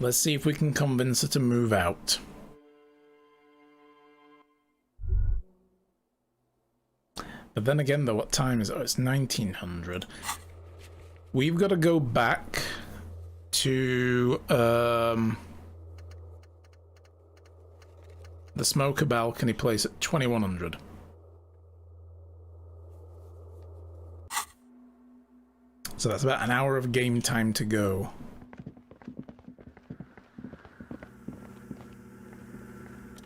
Let's see if we can convince her to move out. But then again, though, what time is it? Oh, it's 1900. We've got to go back to the smoker balcony place at 2100. So that's about an hour of game time to go.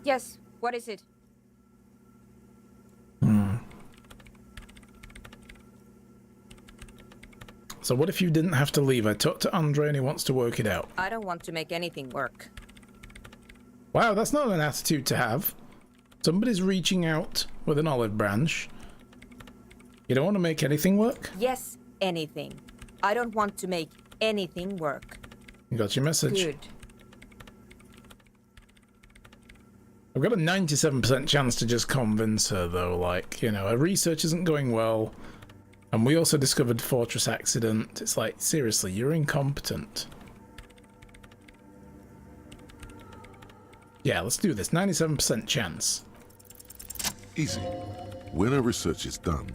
Yes, what is it? So what if you didn't have to leave? I talked to Andre and he wants to work it out. I don't want to make anything work. Wow, that's not an attitude to have. Somebody's reaching out with an olive branch. You don't want to make anything work? Yes, anything. I don't want to make anything work. You got your message. Good. I've got a 97% chance to just convince her, though. Like, you know, her research isn't going well. And we also discovered Fortress accident. It's like, seriously, you're incompetent. Yeah, let's do this. 97% chance. Easy. When her research is done,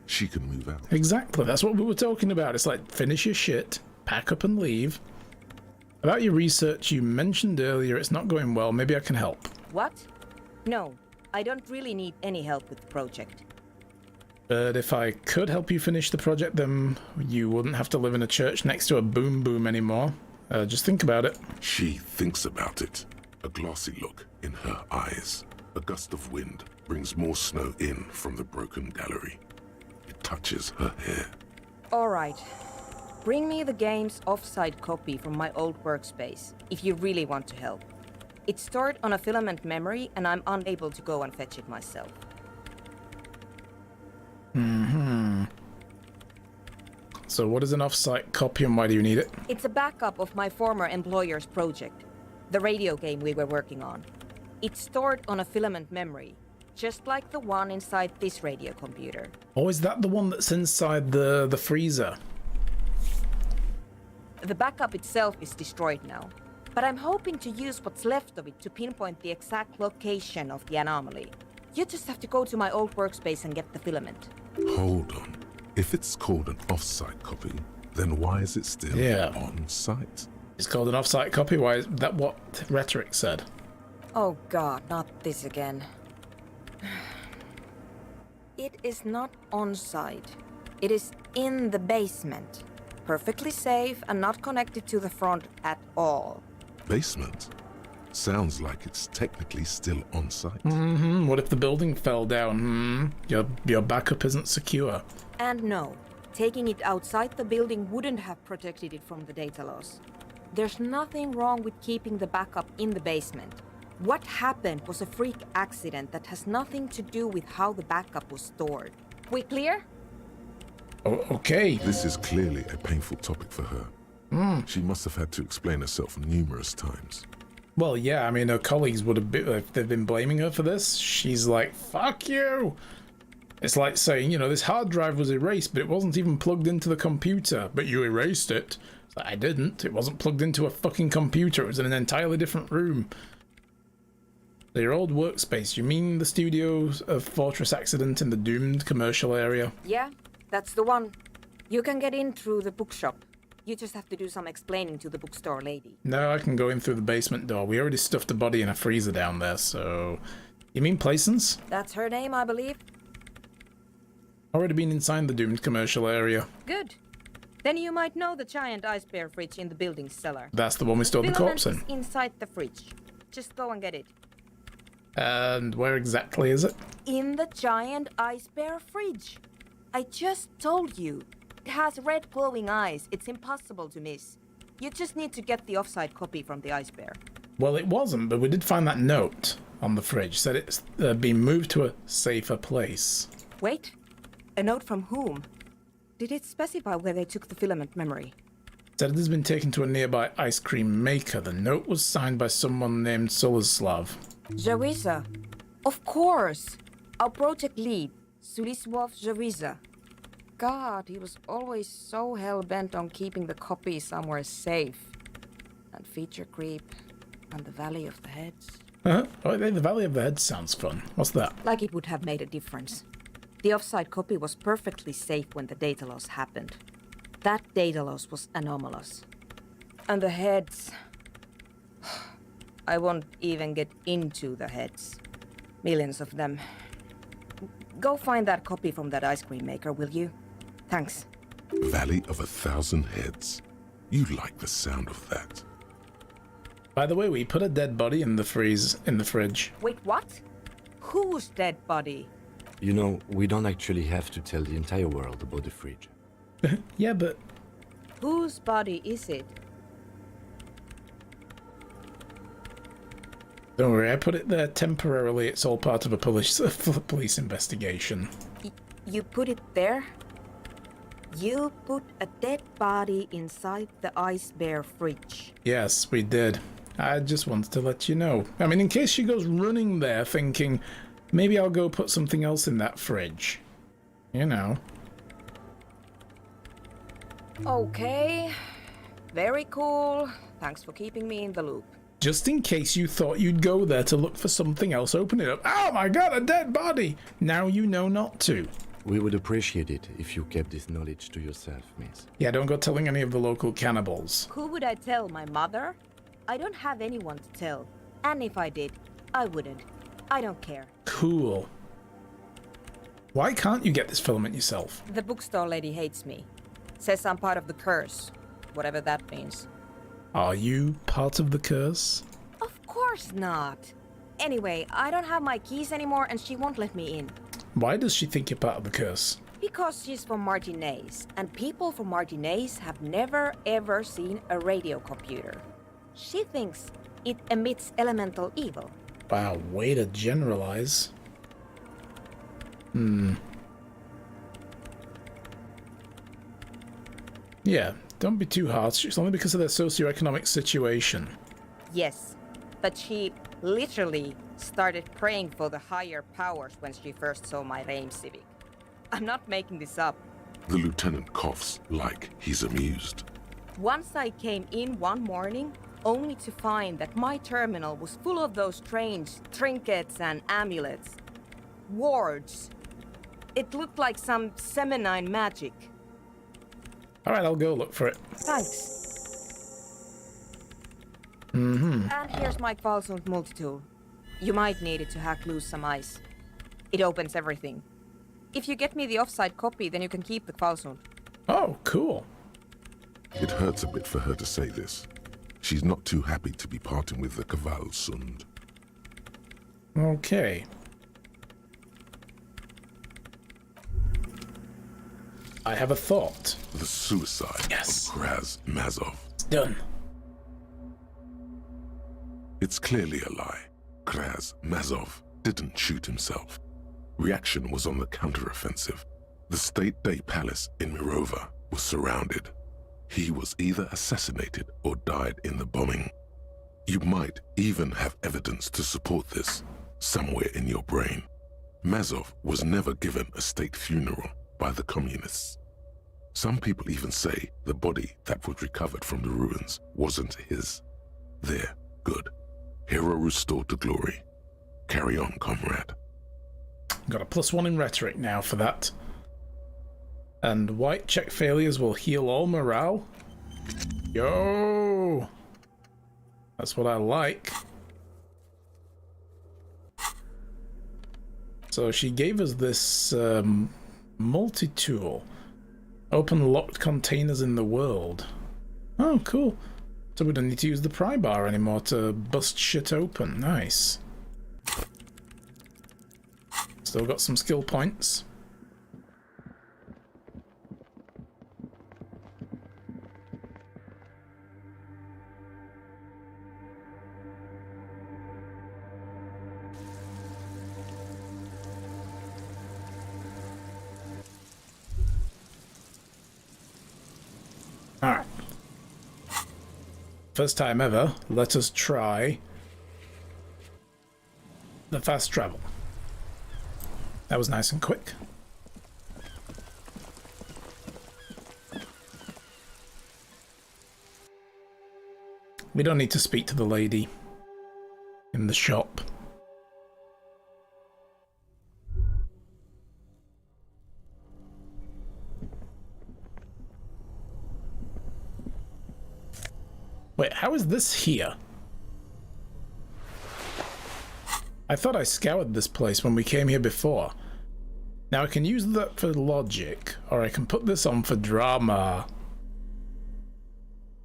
she can move out. Exactly. That's what we were talking about. It's like, finish your shit, pack up and leave. About your research, you mentioned earlier it's not going well. Maybe I can help. What? No, I don't really need any help with the project. But if I could help you finish the project, then you wouldn't have to live in a church next to a boom boom anymore. Just think about it. She thinks about it. A glassy look in her eyes. A gust of wind brings more snow in from the broken gallery. It touches her hair. All right. Bring me the game's offsite copy from my old workspace, if you really want to help. It's stored on a filament memory, and I'm unable to go and fetch it myself. So what is an off-site copy and why do you need it? It's a backup of my former employer's project, the radio game we were working on. It's stored on a filament memory, just like the one inside this radio computer. Oh, is that the one that's inside the freezer? The backup itself is destroyed now, but I'm hoping to use what's left of it to pinpoint the exact location of the anomaly. You just have to go to my old workspace and get the filament. Hold on. If it's called an off-site copy, then why is it still on-site? It's called an off-site copy. Why is that what Rhetoric said? Oh god, not this again. It is not on-site. It is in the basement. Perfectly safe and not connected to the front at all. Basement? Sounds like it's technically still on-site. What if the building fell down? Your backup isn't secure. And no, taking it outside the building wouldn't have protected it from the data loss. There's nothing wrong with keeping the backup in the basement. What happened was a freak accident that has nothing to do with how the backup was stored. We clear? Oh, okay. This is clearly a painful topic for her. She must have had to explain herself numerous times. Well, yeah, I mean, her colleagues would have been, if they've been blaming her for this, she's like, fuck you! It's like saying, you know, this hard drive was erased, but it wasn't even plugged into the computer, but you erased it. It's like, I didn't. It wasn't plugged into a fucking computer. It was in an entirely different room. So your old workspace, you mean the studios of Fortress Accident in the doomed commercial area? Yeah, that's the one. You can get in through the bookshop. You just have to do some explaining to the bookstore lady. No, I can go in through the basement door. We already stuffed a body in a freezer down there, so... You mean Plaisance? That's her name, I believe. Already been inside the doomed commercial area. Good. Then you might know the giant ice bear fridge in the building's cellar. That's the one we stored the corpse in. Filament is inside the fridge. Just go and get it. And where exactly is it? In the giant ice bear fridge. I just told you. It has red glowing eyes. It's impossible to miss. You just need to get the offsite copy from the ice bear. Well, it wasn't, but we did find that note on the fridge. Said it's been moved to a safer place. Wait. A note from whom? Did it specify where they took the filament memory? Said it has been taken to a nearby ice cream maker. The note was signed by someone named Solislav. Jawiza. Of course. Our project lead, Suliswov Jawiza. God, he was always so hell-bent on keeping the copy somewhere safe. and feature creep, and the Valley of the Heads. Oh, the Valley of the Head sounds fun. What's that? Like it would have made a difference. The offside copy was perfectly safe when the data loss happened. That data loss was anomalous. And the heads... I won't even get into the heads. Millions of them. Go find that copy from that ice cream maker, will you? Thanks. Valley of 1,000 Heads. You like the sound of that. By the way, we put a dead body in the fridge. Wait, what? Whose dead body? You know, we don't actually have to tell the entire world about the fridge. Yeah, but... Whose body is it? Don't worry, I put it there temporarily. It's all part of a police investigation. You put it there? You put a dead body inside the ice bear fridge. Yes, we did. I just wanted to let you know. I mean, in case she goes running there thinking, maybe I'll go put something else in that fridge. You know. Okay. Very cool. Thanks for keeping me in the loop. Just in case you thought you'd go there to look for something else, open it up. Oh my god, a dead body! Now you know not to. We would appreciate it if you kept this knowledge to yourself, miss. Yeah, don't go telling any of the local cannibals. Who would I tell? My mother? I don't have anyone to tell. And if I did, I wouldn't. I don't care. Cool. Why can't you get this filament yourself? The bookstore lady hates me. Says I'm part of the curse. Whatever that means. Are you part of the curse? Of course not. Anyway, I don't have my keys anymore and she won't let me in. Why does she think you're part of the curse? Because she's from Martinez, and people from Martinez have never ever seen a radio computer. She thinks it emits elemental evil. Wow, way to generalize. Yeah, don't be too harsh. It's only because of their socioeconomic situation. Yes, but she literally started praying for the higher powers when she first saw my Rame Civic. I'm not making this up. The lieutenant coughs like he's amused. Once I came in one morning, only to find that my terminal was full of those strange trinkets and amulets. Wards. It looked like some Semenine magic. Alright, I'll go look for it. Thanks. And here's my Kvalsund multitool. You might need it to hack loose some ice. It opens everything. If you get me the offside copy, then you can keep the Kvalsund. Oh, cool. It hurts a bit for her to say this. She's not too happy to be parting with the Kvalsund. Okay. I have a thought. The suicide Yes. of Kraz Mazov. It's done. It's clearly a lie. Kraz Mazov didn't shoot himself. Reaction was on the counteroffensive. The State Day Palace in Mirova was surrounded. He was either assassinated or died in the bombing. You might even have evidence to support this somewhere in your brain. Mazov was never given a state funeral by the communists. Some people even say the body that was recovered from the ruins wasn't his. There, good. Hero restored to glory. Carry on, comrade. Got a +1 in rhetoric now for that. And white check failures will heal all morale. Yo! That's what I like. So she gave us this multi-tool. Open locked containers in the world. Oh, cool. So we don't need to use the pry bar anymore to bust shit open. Nice. Still got some skill points. Alright. First time ever, let us try the fast travel. That was nice and quick. We don't need to speak to the lady in the shop. Wait, how is this here? I thought I scoured this place when we came here before. Now I can use that for logic, or I can put this on for drama.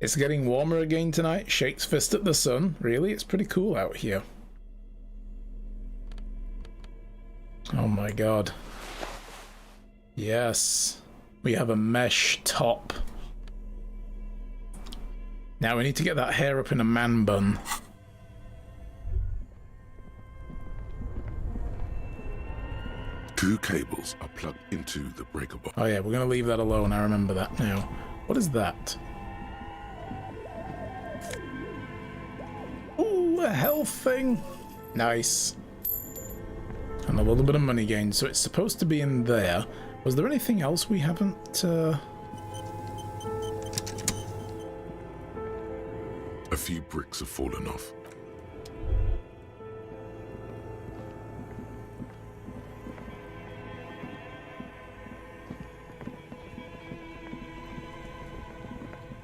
It's getting warmer again tonight. Shakes fist at the sun. Really? It's pretty cool out here. Oh my god. Yes. We have a mesh top. Now we need to get that hair up in a man bun. Two cables are plugged into the breaker box. Oh yeah, we're gonna leave that alone. I remember that now. What is that? Ooh, a health thing. Nice. And a little bit of money gained. So it's supposed to be in there. Was there anything else we haven't... A few bricks have fallen off.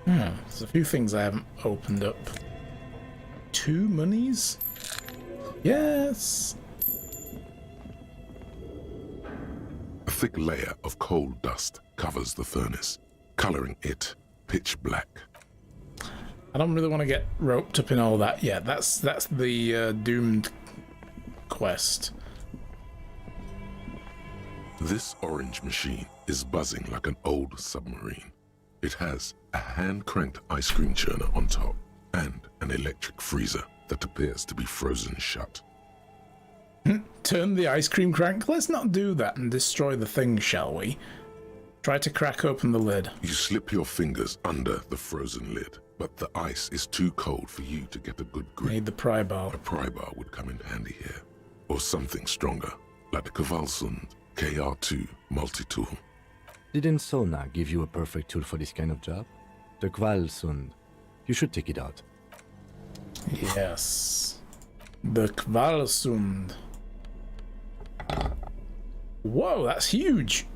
There's a few things I haven't opened up. 2 monies? Yes! A thick layer of coal dust covers the furnace, coloring it pitch black. I don't really want to get roped up in all that yet. That's the doomed quest. This orange machine is buzzing like an old submarine. It has a hand-cranked ice cream churner on top and an electric freezer that appears to be frozen shut. Turn the ice cream crank? Let's not do that and destroy the thing, shall we? Try to crack open the lid. You slip your fingers under the frozen lid, but the ice is too cold for you to get a good grip. Need the pry bar. A pry bar would come in handy here, or something stronger, like the Kvalsund KR2 multi-tool. Didn't Sona give you a perfect tool for this kind of job? The Kvalsund. You should take it out. Yes. The Kvalsund. Whoa, that's huge.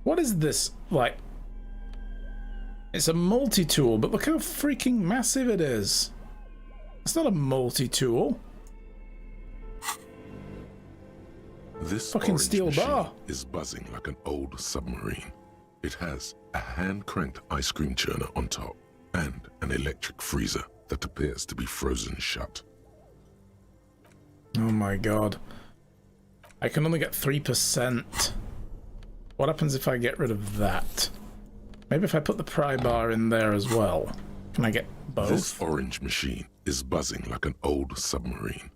What is this, like? It's a multi-tool, but look how freaking massive it is. It's not a multi-tool. This fucking orange steel machine bar is buzzing like an old submarine. It has a hand-cranked ice cream churner on top and an electric freezer that appears to be frozen shut. Oh my god. I can only get 3%. What happens if I get rid of that? Maybe if I put the pry bar in there as well. Can I get both? This orange machine is buzzing like an old submarine.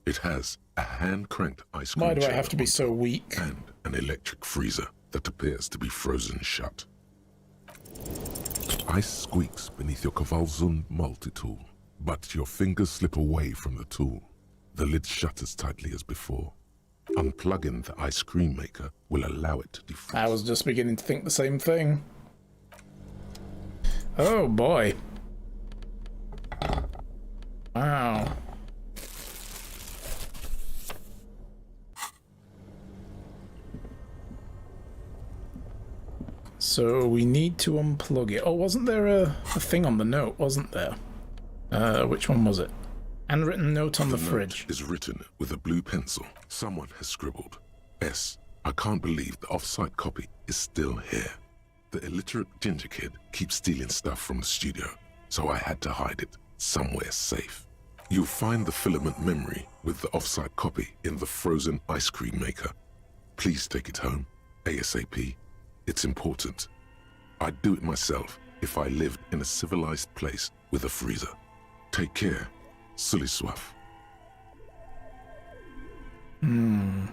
It has a hand-cranked ice cream Why do I churner have to be on so top weak? and an electric freezer that appears to be frozen shut. Ice squeaks beneath your Kvalsund multi-tool, but your fingers slip away from the tool. The lid shuts as tightly as before. Unplugging the ice cream maker will allow it to defrost. I was just beginning to think the same thing. Oh boy. Wow. So we need to unplug it. Oh, wasn't there a thing on the note, wasn't there? Which one was it? Handwritten note on the fridge. Note is written with a blue pencil. Someone has scribbled, S. I can't believe the off-site copy is still here. The illiterate ginger kid keeps stealing stuff from the studio, so I had to hide it somewhere safe. You'll find the filament memory with the off-site copy in the frozen ice cream maker. Please take it home, ASAP. It's important. I'd do it myself if I lived in a civilized place with a freezer. Take care. Suliswaf. I'm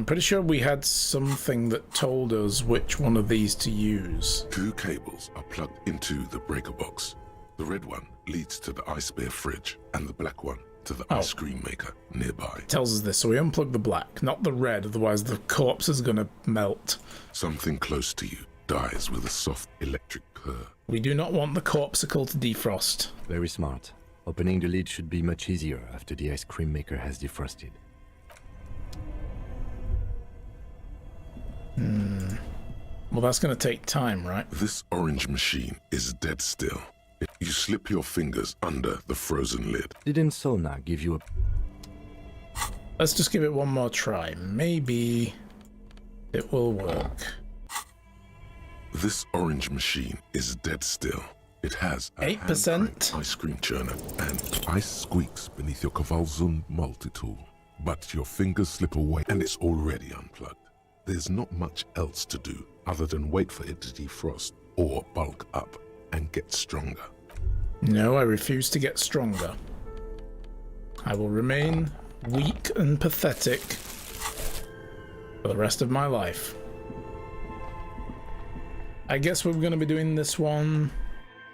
pretty sure we had something that told us which one of these to use. Two cables are plugged into the breaker box. The red one leads to the ice bear fridge, and the black one to the ice cream maker nearby. It tells us this, so we unplug the black, not the red, otherwise the corpse is gonna melt. Something close to you dies with a soft electric purr. We do not want the corpsicle to defrost. Very smart. Opening the lid should be much easier after the ice cream maker has defrosted. Well, that's going to take time, right? This orange machine is dead still. You slip your fingers under the frozen lid. Didn't Sona give you a... Let's just give it one more try. Maybe it will work. This orange machine is dead still. It has a 8%. hand-cranked ice cream churner and ice squeaks beneath your Kavalzund multi-tool. But your fingers slip away and it's already unplugged. There's not much else to do other than wait for it to defrost or bulk up and get stronger. No, I refuse to get stronger. I will remain weak and pathetic for the rest of my life. I guess we're going to be doing this one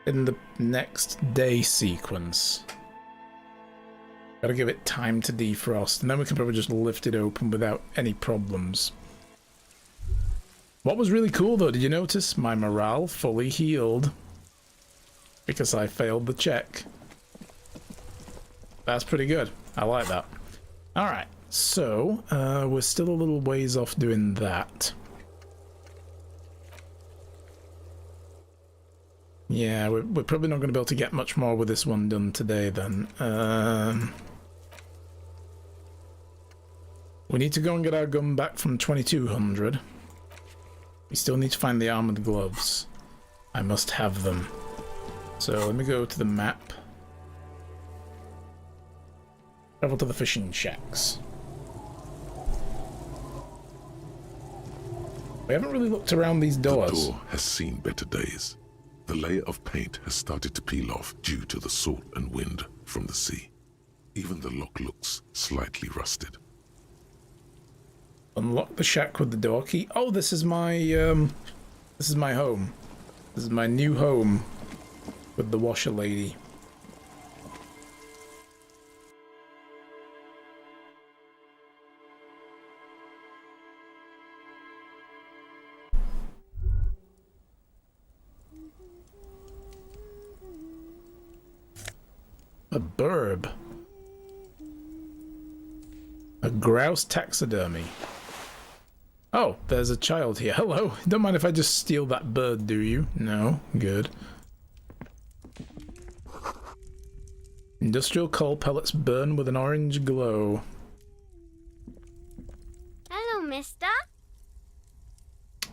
in the next day sequence. Gotta give it time to defrost, and then we can probably just lift it open without any problems. What was really cool though, did you notice? My morale fully healed because I failed the check. That's pretty good. I like that. Alright, so we're still a little ways off doing that. Yeah, we're probably not going to be able to get much more with this one done today then. We need to go and get our gun back from 2200. We still need to find the armored gloves. I must have them. So let me go to the map. Travel to the fishing shacks. We haven't really looked around these doors. The door has seen better days. The layer of paint has started to peel off due to the salt and wind from the sea. Even the lock looks slightly rusted. Unlock the shack with the door key. Oh, this is my home. This is my new home with the washer lady. A burb. A grouse taxidermy. Oh, there's a child here. Hello. Don't mind if I just steal that bird, do you? No. Good. Industrial coal pellets burn with an orange glow. Hello, mister.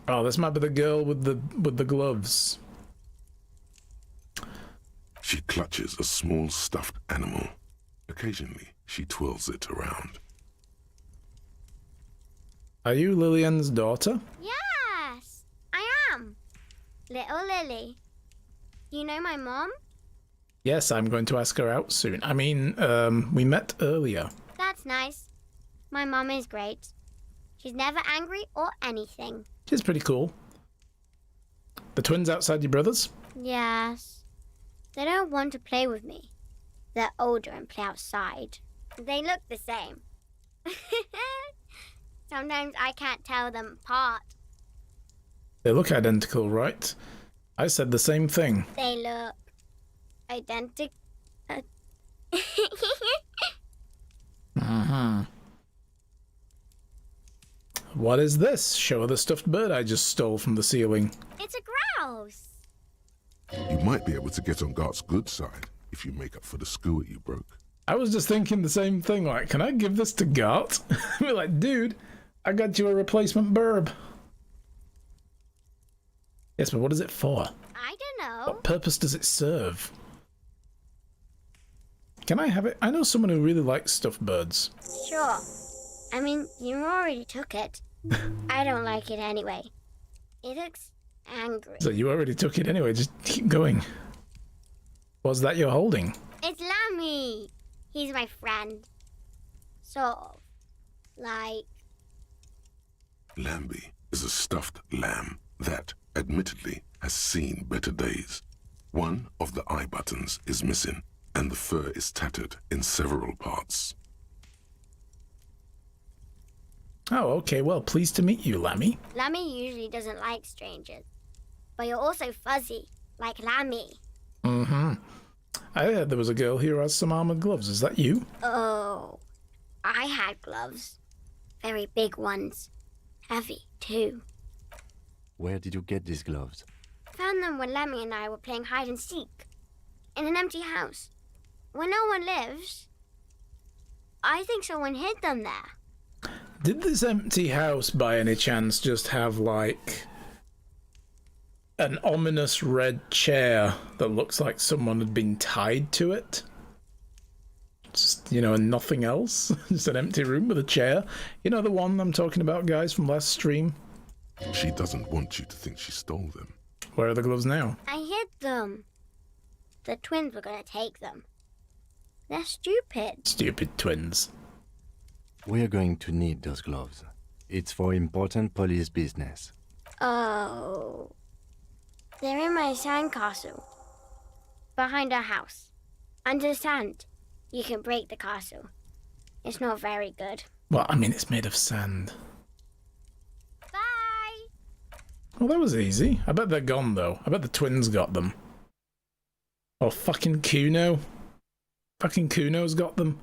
Oh, this might be the girl with the gloves. She clutches a small stuffed animal. Occasionally, she twirls it around. Are you Lillian's daughter? Yes, I am. Little Lily. You know my mom? Yes, I'm going to ask her out soon. I mean, we met earlier. That's nice. My mom is great. She's never angry or anything. She's pretty cool. The twins outside your brothers? Yes. They don't want to play with me. They're older and play outside. They look the same. Sometimes I can't tell them apart. They look identical, right? I said the same thing. They look identical. What is this? Show her the stuffed bird I just stole from the ceiling. It's a grouse. You might be able to get on Gart's good side if you make up for the skewer you broke. I was just thinking the same thing, like, can I give this to Gart? We're like, dude, I got you a replacement burb. Yes, but what is it for? I don't know. What purpose does it serve? Can I have it? I know someone who really likes stuffed birds. Sure. I mean, you already took it. I don't like it anyway. It looks angry. So you already took it anyway, just keep going. What's that you're holding? It's Lammy. He's my friend. Sort of. Like... Lambie is a stuffed lamb that, admittedly, has seen better days. One of the eye buttons is missing, and the fur is tattered in several parts. Oh, okay, well, pleased to meet you, Lammy. Lammy usually doesn't like strangers. but you're also fuzzy, like Lammy. Mm-hmm. I heard there was a girl here who has some armored gloves. Is that you? Oh, I had gloves. Very big ones. Heavy, too. Where did you get these gloves? Found them when Lemmy and I were playing hide and seek. In an empty house. Where no one lives. I think someone hid them there. Did this empty house by any chance just have, like, an ominous red chair that looks like someone had been tied to it? Just, you know, and nothing else? Just an empty room with a chair? You know the one I'm talking about, guys, from last stream? She doesn't want you to think she stole them. Where are the gloves now? I hid them. The twins were gonna take them. They're stupid. Stupid twins. We're going to need those gloves. It's for important police business. Oh. They're in my sandcastle. Behind our house. Under the sand. You can break the castle. It's not very good. Well, I mean, it's made of sand. Bye! Well, that was easy. I bet they're gone, though. I bet the twins got them. Or fucking Kuno. Fucking Kuno's got them.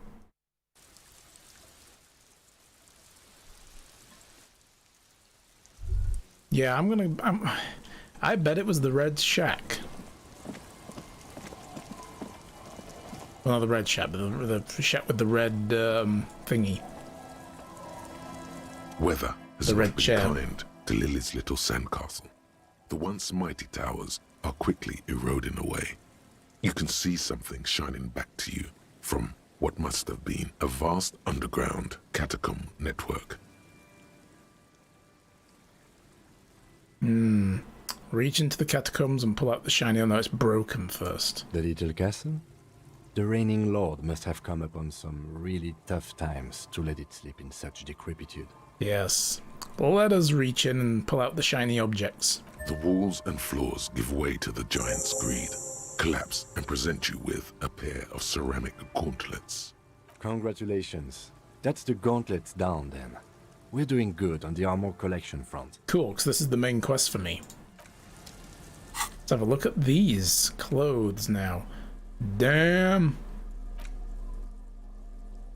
Yeah, I bet it was the red shack. Well, not the red shack, but the shack with the red thingy. Weather has The not red been chair. kind to Lily's little sandcastle. The once mighty towers are quickly eroding away. You can see something shining back to you from what must have been a vast underground catacomb network. Reach into the catacombs and pull out the shiny. Oh no, it's broken first. The little castle? The reigning lord must have come upon some really tough times to let it sleep in such decrepitude. Yes. Let us reach in and pull out the shiny objects. The walls and floors give way to the giant's greed, collapse and present you with a pair of ceramic gauntlets. Congratulations. That's the gauntlets down then. We're doing good on the armor collection front. Cool, because this is the main quest for me. Let's have a look at these clothes now. Damn.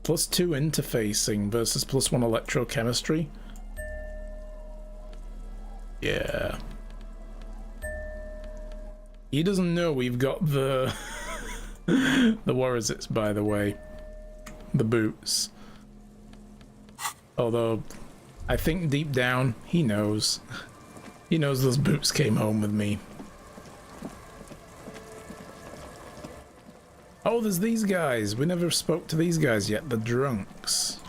+2 interfacing versus +1 electrochemistry. Yeah. He doesn't know we've got the... the what is it, by the way? The boots. Although, I think deep down, he knows. He knows those boots came home with me. Oh, there's these guys. We never spoke to these guys yet. The drunks.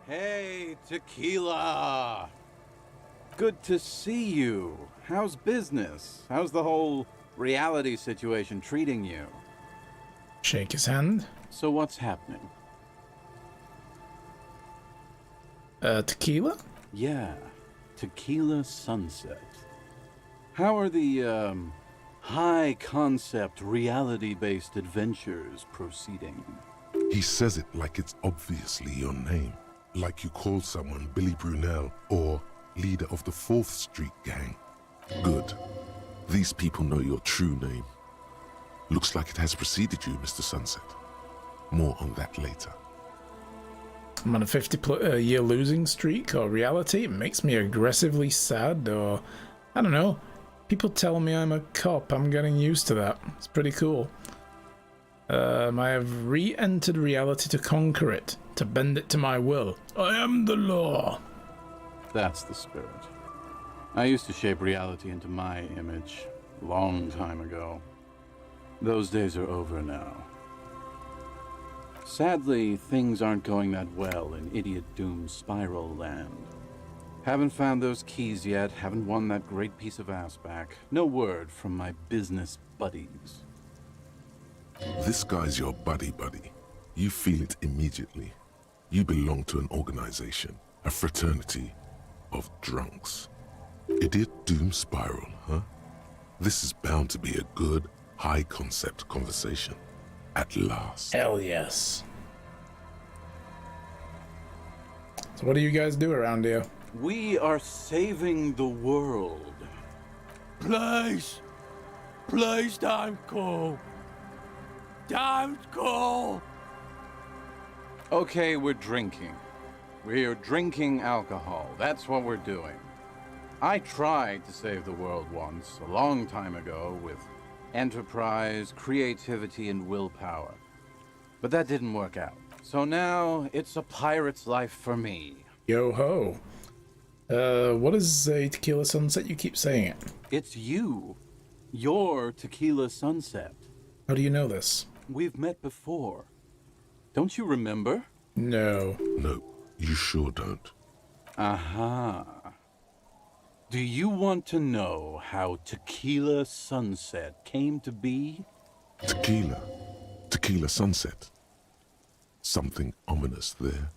Hey, Tequila! Good to see you. How's business? How's the whole reality situation treating you? Shake his hand. So what's happening? Tequila? Yeah, Tequila Sunset. How are the, high-concept, reality-based adventures proceeding? He says it like it's obviously your name, like you call someone Billy Brunel or leader of the 4th Street Gang. Good. These people know your true name. Looks like it has preceded you, Mr. Sunset. More on that later. I'm on a 50-year losing streak, or reality. It makes me aggressively sad, or... I don't know. People tell me I'm a cop. I'm getting used to that. It's pretty cool. I have re-entered reality to conquer it, to bend it to my will. I am the law. That's the spirit. I used to shape reality into my image, long time ago. Those days are over now. Sadly, things aren't going that well in Idiot Doom's Spiral Land. Haven't found those keys yet, haven't won that great piece of ass back. No word from my business buddies. This guy's your buddy. You feel it immediately. You belong to an organization, a fraternity of drunks. Idiot Doom Spiral, huh? This is bound to be a good, high-concept conversation. At last. Hell yes. So what do you guys do around here? We are saving the world. Please! Please don't go! Don't go! Okay, we're drinking. We're drinking alcohol. That's what we're doing. I tried to save the world once, a long time ago, with enterprise, creativity, and willpower. But that didn't work out. So now, it's a pirate's life for me. Yo-ho. What is a tequila sunset? You keep saying it. It's you. Your tequila sunset. How do you know this? We've met before. Don't you remember? No. No, you sure don't. Aha. Do you want to know how Tequila Sunset came to be? Tequila. Tequila sunset. Something ominous there.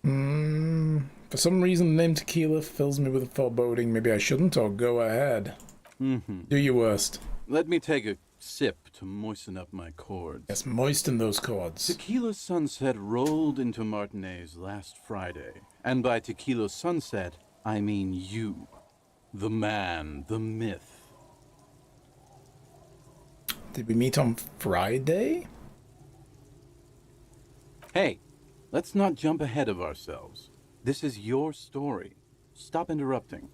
For some reason, the name tequila fills me with a foreboding. Maybe I shouldn't, or go ahead. Do your worst. Let me take a sip to moisten up my cords. Yes, moisten those chords. Tequila Sunset rolled into Martinez last Friday. And by Tequila Sunset, I mean you. The man, the myth. Did we meet on Friday? Hey, let's not jump ahead of ourselves. This is your story. Stop interrupting.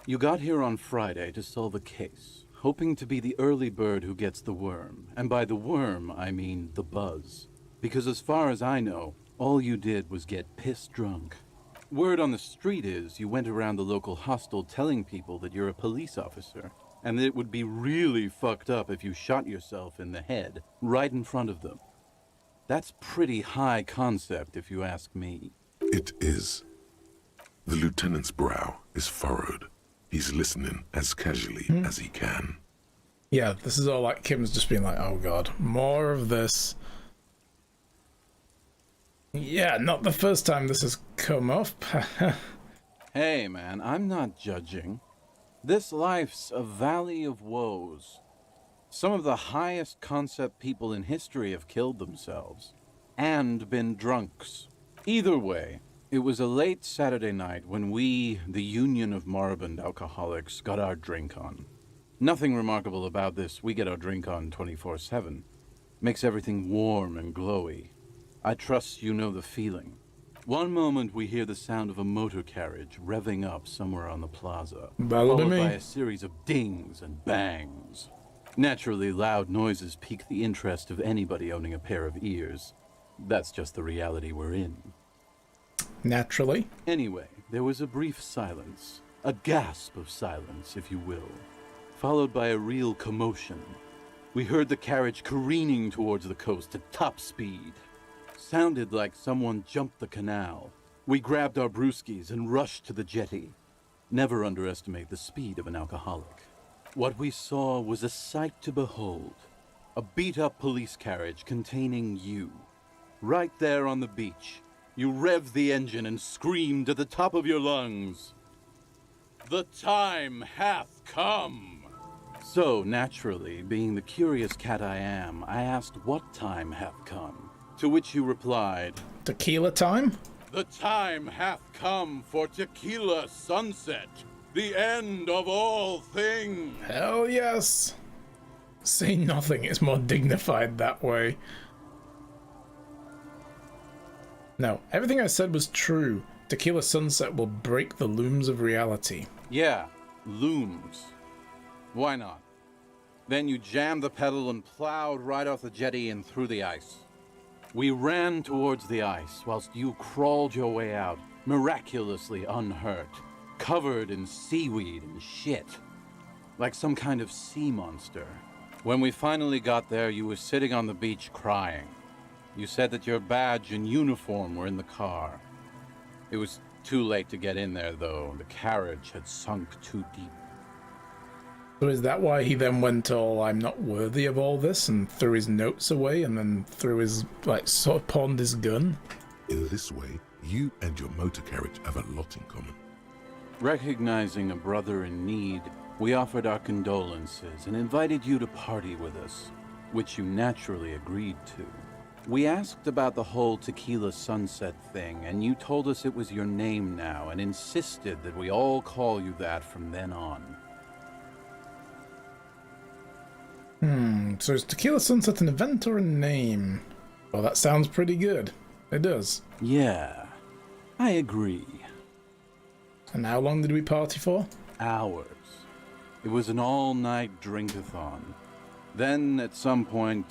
You got here on Friday to solve a case, hoping to be the early bird who gets the worm. And by the worm, I mean the buzz. Because as far as I know, all you did was get piss drunk. Word on the street is you went around the local hostel telling people that you're a police officer, and that it would be really fucked up if you shot yourself in the head right in front of them. That's pretty high concept, if you ask me. It is. The lieutenant's brow is furrowed. He's listening as casually as he can. Yeah, this is all like Kim's just being like, oh god, more of this. Yeah, not the first time this has come up. Hey, man, I'm not judging. This life's a valley of woes. Some of the highest concept people in history have killed themselves. And been drunks. Either way, it was a late Saturday night when we, the Union of Moribund Alcoholics, got our drink on. Nothing remarkable about this. We get our drink on 24/7. Makes everything warm and glowy. I trust you know the feeling. One moment we hear the sound of a motor carriage revving up somewhere on the plaza, That'll be followed me. by a series of dings and bangs. Naturally, loud noises pique the interest of anybody owning a pair of ears. That's just the reality we're in. Naturally. Anyway, there was a brief silence, a gasp of silence, if you will, followed by a real commotion. We heard the carriage careening towards the coast at top speed. Sounded like someone jumped the canal. We grabbed our brewskis and rushed to the jetty. Never underestimate the speed of an alcoholic. What we saw was a sight to behold. A beat-up police carriage containing you. Right there on the beach, you revved the engine and screamed at the top of your lungs, "The time hath come!" So, naturally, being the curious cat I am, I asked what time hath come. To which you replied, Tequila time? "The time hath come for Tequila Sunset, the end of all things." Hell yes. Say nothing, it's more dignified that way. No, everything I said was true. Tequila Sunset will break the looms of reality. Yeah, looms. Why not? Then you jammed the pedal and plowed right off the jetty and through the ice. We ran towards the ice whilst you crawled your way out, miraculously unhurt, covered in seaweed and shit, like some kind of sea monster. When we finally got there, you were sitting on the beach crying. You said that your badge and uniform were in the car. It was too late to get in there, though. The carriage had sunk too deep. So is that why he then went all, I'm not worthy of all this, and threw his notes away, and then threw his, like, sort of pawned his gun? In this way, you and your motor carriage have a lot in common. Recognizing a brother in need, we offered our condolences and invited you to party with us, which you naturally agreed to. We asked about the whole tequila sunset thing, and you told us it was your name now, and insisted that we all call you that from then on. So is Tequila Sunset an event or a name? Well, that sounds pretty good. It does. Yeah, I agree. And how long did we party for? Hours. It was an all-night drink-a-thon. Then, at some point,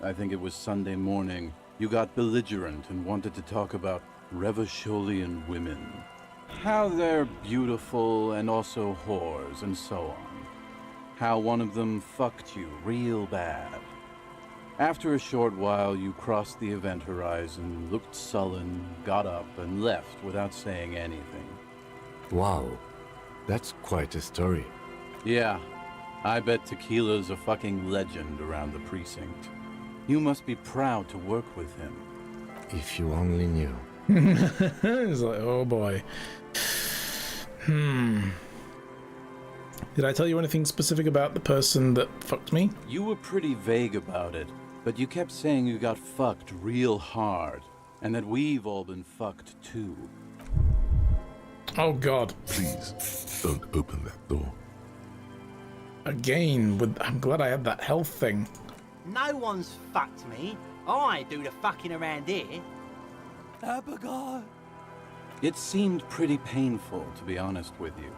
I think it was Sunday morning, you got belligerent and wanted to talk about Revacholian women. How they're beautiful and also whores and so on. How one of them fucked you real bad. After a short while, you crossed the event horizon, looked sullen, got up, and left without saying anything. Wow, that's quite a story. Yeah, I bet Tequila's a fucking legend around the precinct. You must be proud to work with him. If you only knew. It's like, oh boy. Did I tell you anything specific about the person that fucked me? You were pretty vague about it, but you kept saying you got fucked real hard, and that we've all been fucked too. Oh god. Please, don't open that door. Again, I'm glad I had that health thing. No one's fucked me. I do the fucking around here. Abigail! It seemed pretty painful, to be honest with you.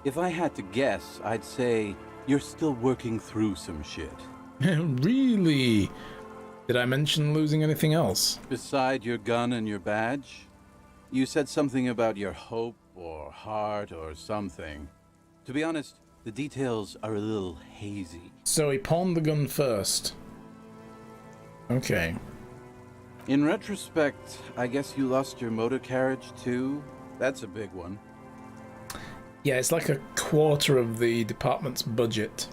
If I had to guess, I'd say you're still working through some shit. Really? Did I mention losing anything else? Beside your gun and your badge? You said something about your hope or heart or something. To be honest, the details are a little hazy. So he pawned the gun first. Okay. In retrospect, I guess you lost your motor carriage too? That's a big one. Yeah, it's like a quarter of the department's budget.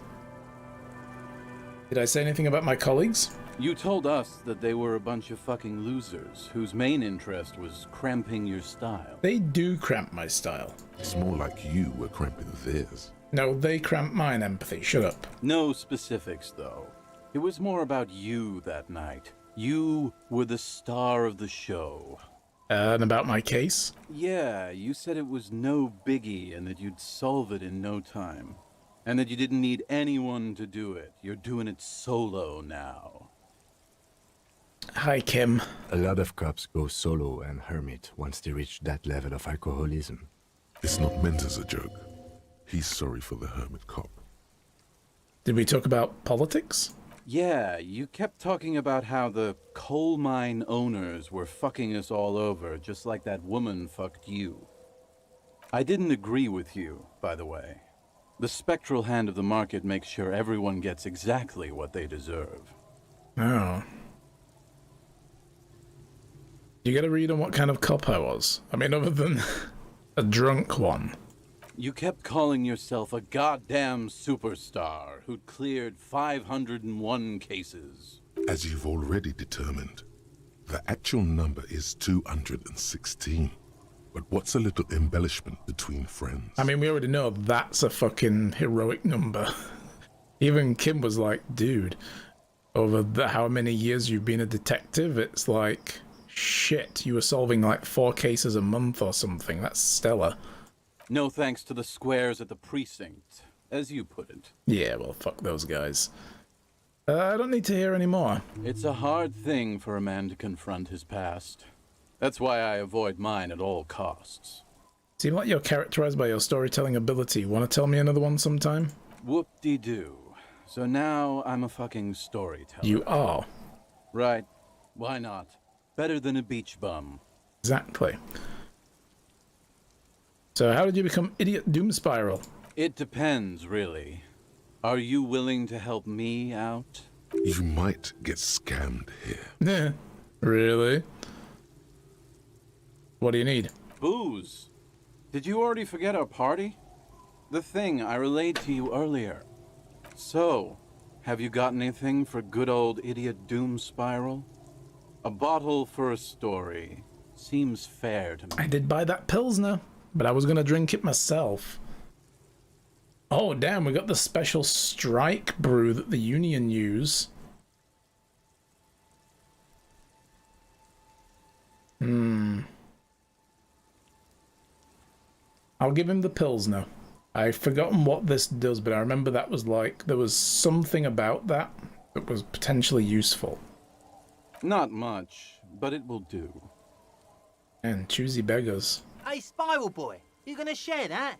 Did I say anything about my colleagues? You told us that they were a bunch of fucking losers whose main interest was cramping your style. They do cramp my style. It's more like you were cramping theirs. No, they cramp mine, Empathy. Shut up. No specifics, though. It was more about you that night. You were the star of the show. And about my case? Yeah, you said it was no biggie and that you'd solve it in no time. And that you didn't need anyone to do it. You're doing it solo now. Hi, Kim. A lot of cops go solo and hermit once they reach that level of alcoholism. It's not meant as a joke. He's sorry for the hermit cop. Did we talk about politics? Yeah, you kept talking about how the coal mine owners were fucking us all over, just like that woman fucked you. I didn't agree with you, by the way. The spectral hand of the market makes sure everyone gets exactly what they deserve. Oh. You get a read on what kind of cop I was? I mean, other than a drunk one. You kept calling yourself a goddamn superstar who'd cleared 501 cases. As you've already determined, the actual number is 216. But what's a little embellishment between friends? I mean, we already know that's a fucking heroic number. Even Kim was like, dude, over how many years you've been a detective, it's like, shit, you were solving like 4 cases a month or something. That's stellar. No thanks to the squares at the precinct, as you put it. Yeah, well, fuck those guys. I don't need to hear any more. It's a hard thing for a man to confront his past. That's why I avoid mine at all costs. Seem like you're characterized by your storytelling ability. Want to tell me another one sometime? Whoop-de-doo. So now I'm a fucking storyteller. You are. Right. Why not? Better than a beach bum. Exactly. So how did you become Idiot Doom Spiral? It depends, really. Are you willing to help me out? You might get scammed here. Yeah. Really? What do you need? Booze. Did you already forget our party? The thing I relayed to you earlier. So, have you got anything for good old Idiot Doom Spiral? A bottle for a story. Seems fair to me. I did buy that Pilsner, but I was gonna drink it myself. Oh damn, we got the special strike brew that the Union use. I'll give him the pills now. I've forgotten what this does, but I remember that was like, there was something about that that was potentially useful. Not much, but it will do. And choosy beggars. Hey, Spiral Boy, you gonna share that?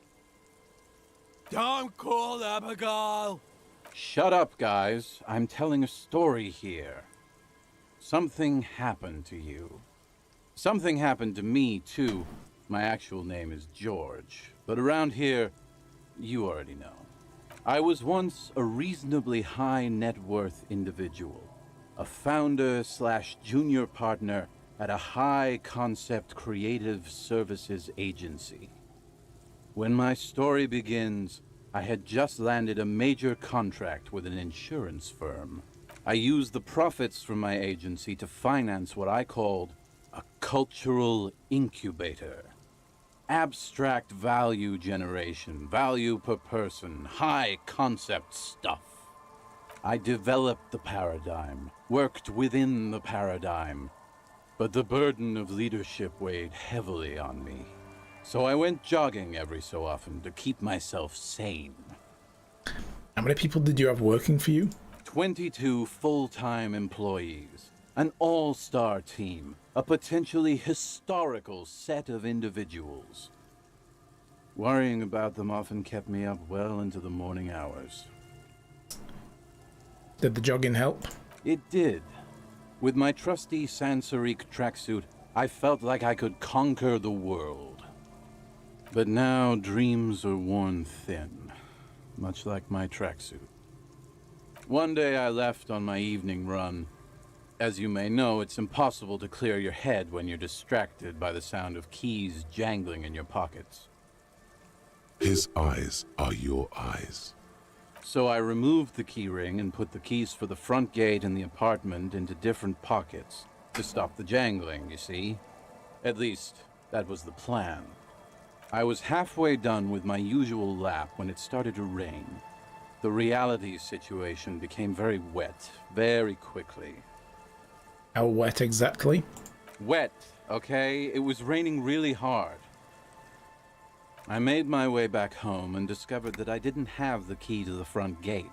Don't call Abigail! Shut up, guys. I'm telling a story here. Something happened to you. Something happened to me, too. My actual name is George, but around here, you already know. I was once a reasonably high net worth individual, a founder/junior partner at a high concept creative services agency. When my story begins, I had just landed a major contract with an insurance firm. I used the profits from my agency to finance what I called a cultural incubator. Abstract value generation, value per person, high concept stuff. I developed the paradigm, worked within the paradigm, but the burden of leadership weighed heavily on me. So I went jogging every so often to keep myself sane. How many people did you have working for you? 22 full-time employees, an all-star team, a potentially historical set of individuals. Worrying about them often kept me up well into the morning hours. Did the jogging help? It did. With my trusty Sansarique tracksuit, I felt like I could conquer the world. But now dreams are worn thin, much like my tracksuit. One day I left on my evening run. As you may know, it's impossible to clear your head when you're distracted by the sound of keys jangling in your pockets. His eyes are your eyes. So I removed the key ring and put the keys for the front gate and the apartment into different pockets to stop the jangling, you see? At least, that was the plan. I was halfway done with my usual lap when it started to rain. The reality situation became very wet, very quickly. How wet exactly? Wet, okay? It was raining really hard. I made my way back home and discovered that I didn't have the key to the front gate.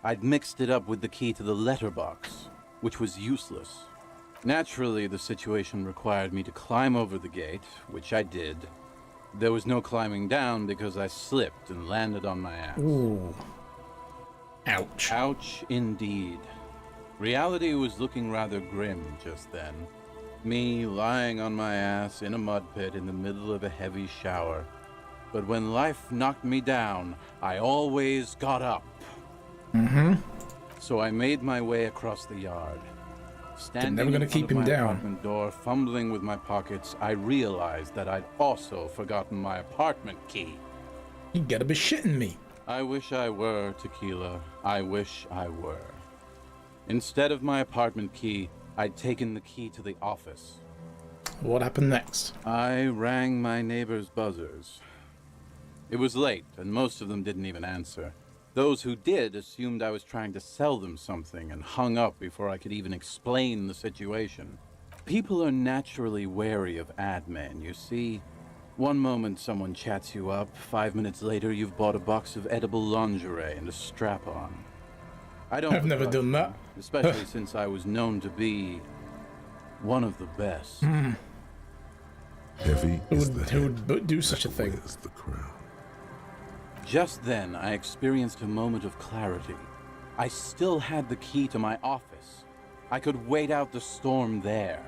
I'd mixed it up with the key to the letterbox, which was useless. Naturally, the situation required me to climb over the gate, which I did. There was no climbing down because I slipped and landed on my ass. Ooh. Ouch. Ouch indeed. Reality was looking rather grim just then. Me lying on my ass in a mud pit in the middle of a heavy shower. But when life knocked me down, I always got up. Mm-hmm. So I made my way across the yard. Standing never gonna in front keep of him my down. apartment door, fumbling with my pockets, I realized that I'd also forgotten my apartment key. You gotta be shitting me. I wish I were, Tequila. I wish I were. Instead of my apartment key, I'd taken the key to the office. What happened next? I rang my neighbor's buzzers. It was late, and most of them didn't even answer. Those who did assumed I was trying to sell them something and hung up before I could even explain the situation. People are naturally wary of ad men, you see. One moment someone chats you up, 5 minutes later you've bought a box of edible lingerie and a strap-on. I don't I've never begrudge done that. them, especially since I was known to be one of the best. Heavy Who is the would head do such a that thing? wears the crown. Just then, I experienced a moment of clarity. I still had the key to my office. I could wait out the storm there.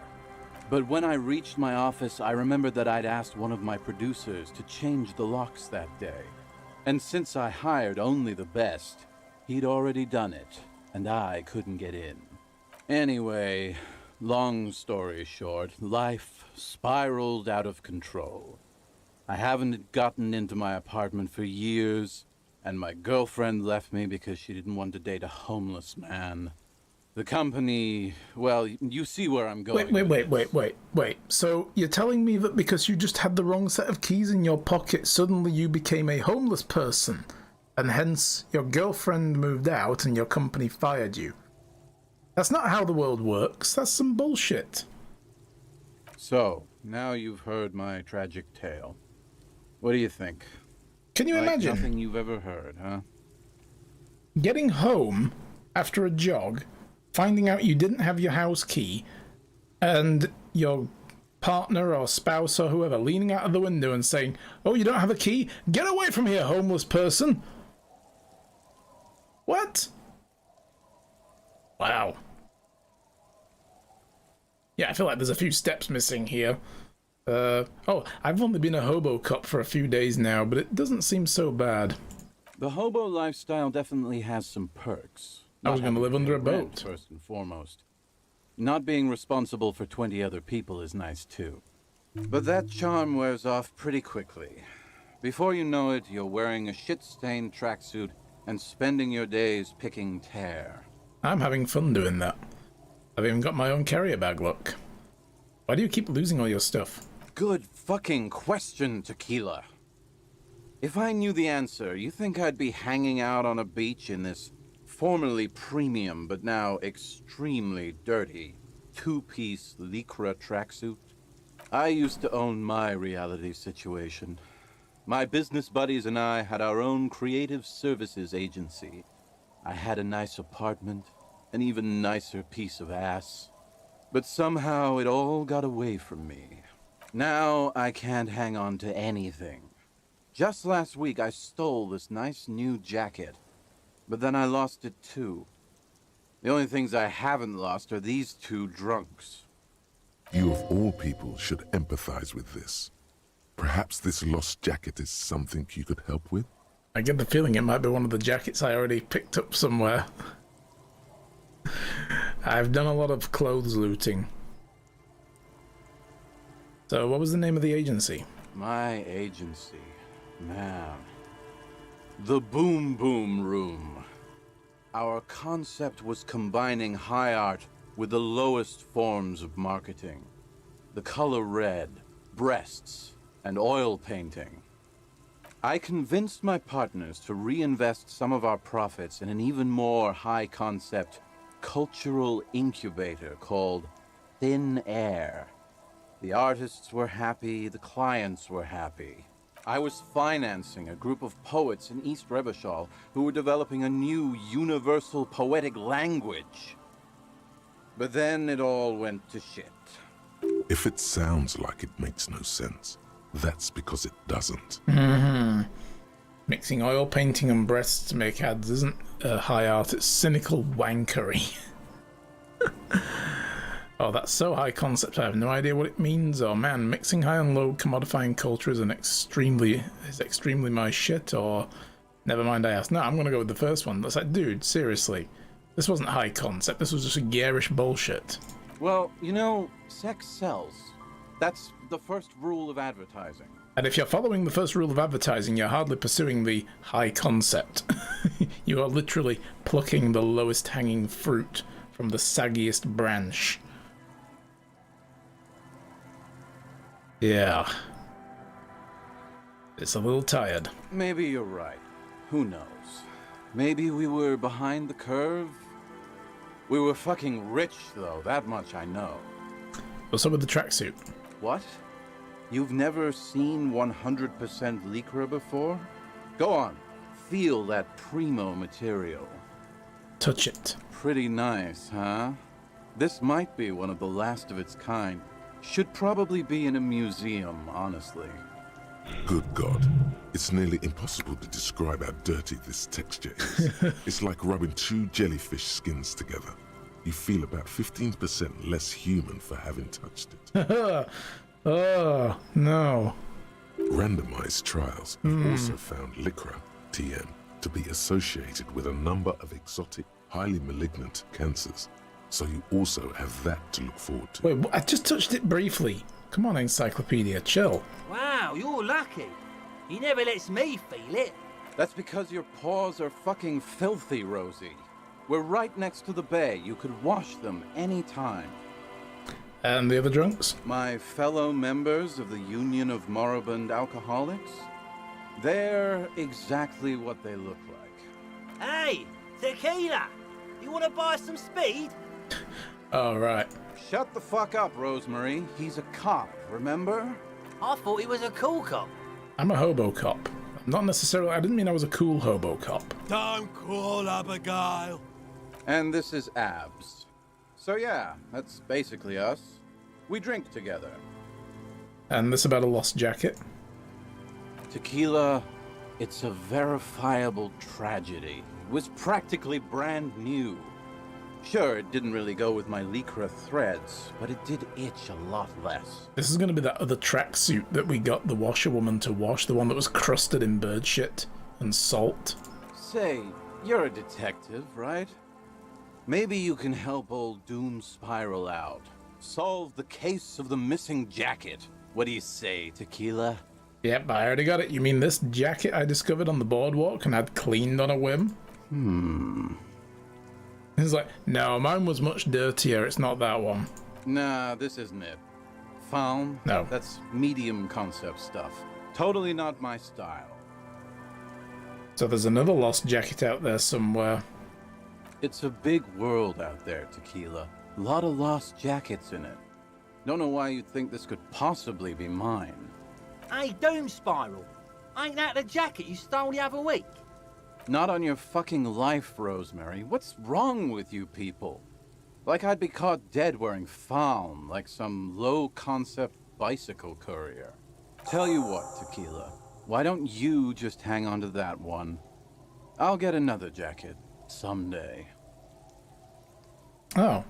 But when I reached my office, I remembered that I'd asked one of my producers to change the locks that day. And since I hired only the best, he'd already done it, and I couldn't get in. Anyway, long story short, life spiraled out of control. I haven't gotten into my apartment for years, and my girlfriend left me because she didn't want to date a homeless man. The company, well, you see where I'm going. Wait. So you're telling me that because you just had the wrong set of keys in your pocket, suddenly you became a homeless person, and hence your girlfriend moved out and your company fired you? That's not how the world works. That's some bullshit. So, now you've heard my tragic tale. What do you think? Can you Like imagine nothing you've ever heard, huh? getting home after a jog, finding out you didn't have your house key, and your partner or spouse or whoever leaning out of the window and saying, "Oh, you don't have a key? Get away from here, homeless person!" What? Wow. Yeah, I feel like there's a few steps missing here. Oh, I've only been a hobo cop for a few days now, but it doesn't seem so bad. The hobo lifestyle definitely has some perks. I was going to live under a rent, boat. first and foremost. Not being responsible for 20 other people is nice too. But that charm wears off pretty quickly. Before you know it, you're wearing a shit-stained tracksuit and spending your days picking tear. I'm having fun doing that. I've even got my own carrier bag, look. Why do you keep losing all your stuff? Good fucking question, Tequila. If I knew the answer, you think I'd be hanging out on a beach in this formerly premium but now extremely dirty two-piece Lycra tracksuit? I used to own my reality situation. My business buddies and I had our own creative services agency. I had a nice apartment, an even nicer piece of ass. But somehow it all got away from me. Now I can't hang on to anything. Just last week I stole this nice new jacket, but then I lost it too. The only things I haven't lost are these two drunks. You of all people should empathize with this. Perhaps this lost jacket is something you could help with? I get the feeling it might be one of the jackets I already picked up somewhere. I've done a lot of clothes looting. So what was the name of the agency? My agency, man. The Boom Boom Room. Our concept was combining high art with the lowest forms of marketing. The color red, breasts, and oil painting. I convinced my partners to reinvest some of our profits in an even more high-concept cultural incubator called Thin Air. The artists were happy, the clients were happy. I was financing a group of poets in East Rebishal who were developing a new universal poetic language. But then it all went to shit. If it sounds like it makes no sense, that's because it doesn't. Mixing oil painting and breasts to make ads isn't high art, it's cynical wankery. Oh, that's so high concept, I have no idea what it means. Oh man, mixing high and low commodifying culture is extremely my shit, or never mind, I asked. No, I'm gonna go with the first one. That's like, dude, seriously. This wasn't high concept, this was just a garish bullshit. Well, you know, sex sells. That's the first rule of advertising. And if you're following the first rule of advertising, you're hardly pursuing the high concept. You are literally plucking the lowest hanging fruit from the saggiest branch. Yeah. It's a little tired. Maybe you're right. Who knows? Maybe we were behind the curve? We were fucking rich, though. That much I know. What's up with the tracksuit? What? You've never seen 100% Lycra before? Go on. Feel that primo material. Touch it. Pretty nice, huh? This might be one of the last of its kind. Should probably be in a museum, honestly. Good God. It's nearly impossible to describe how dirty this texture is. It's like rubbing two jellyfish skins together. You feel about 15% less human for having touched it. Oh, no. Randomized trials have also found Lycra, TM, to be associated with a number of exotic, highly malignant cancers. So you also have that to look forward to. Wait, I just touched it briefly. Come on, Encyclopedia, chill. Wow, you're lucky. He never lets me feel it. That's because your paws are fucking filthy, Rosie. We're right next to the bay. You could wash them any time. And the other drunks? My fellow members of the Union of Moribund Alcoholics? They're exactly what they look like. Hey, Tequila! You want to buy some speed? Oh, right. Shut the fuck up, Rosemary. He's a cop, remember? I thought he was a cool cop. I'm a hobo cop. Not necessarily, I didn't mean I was a cool hobo cop. Don't call Abigail. And this is Abs. So yeah, that's basically us. We drink together. And this about a lost jacket. Tequila, it's a verifiable tragedy. It was practically brand new. Sure, it didn't really go with my Lycra threads, but it did itch a lot less. This is going to be that other tracksuit that we got the washerwoman to wash, the one that was crusted in bird shit and salt. Say, you're a detective, right? Maybe you can help old Doom Spiral out. Solve the case of the missing jacket. What do you say, Tequila? Yep, I already got it. You mean this jacket I discovered on the boardwalk and had cleaned on a whim? He's like, no, mine was much dirtier. It's not that one. Nah, this isn't it. Found? No. That's medium concept stuff. Totally not my style. So there's another lost jacket out there somewhere. It's a big world out there, Tequila. A lot of lost jackets in it. Don't know why you'd think this could possibly be mine. Hey, Doom Spiral. Ain't that the jacket you stole the other week? Not on your fucking life, Rosemary. What's wrong with you people? Like I'd be caught dead wearing fawn, like some low-concept bicycle courier. Tell you what, Tequila. Why don't you just hang on to that one? I'll get another jacket. Someday. Oh.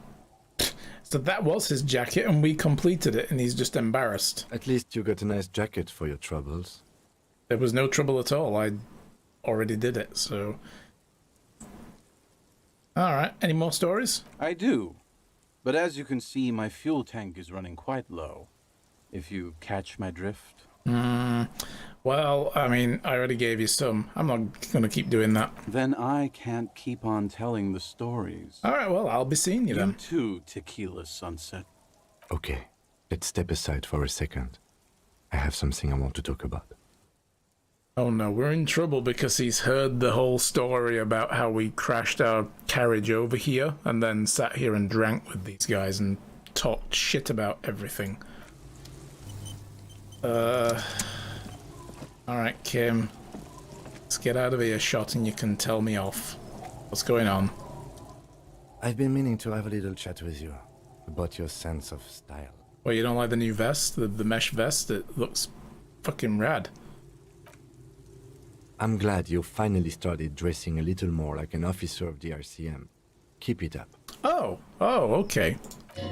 So that was his jacket and we completed it and he's just embarrassed. At least you got a nice jacket for your troubles. There was no trouble at all. I already did it, so... Alright, any more stories? I do. But as you can see, my fuel tank is running quite low. If you catch my drift. Well, I mean, I already gave you some. I'm not going to keep doing that. Then I can't keep on telling the stories. Alright, well, I'll be seeing you You then. too, Tequila Sunset. Okay, let's step aside for a second. I have something I want to talk about. Oh no, we're in trouble because he's heard the whole story about how we crashed our carriage over here and then sat here and drank with these guys and talked shit about everything. Alright, Kim. Let's get out of earshot and you can tell me off. What's going on? I've been meaning to have a little chat with you about your sense of style. Well, you don't like the new vest? The mesh vest? It looks fucking rad. I'm glad you finally started dressing a little more like an officer of the RCM. Keep it up. Oh, okay.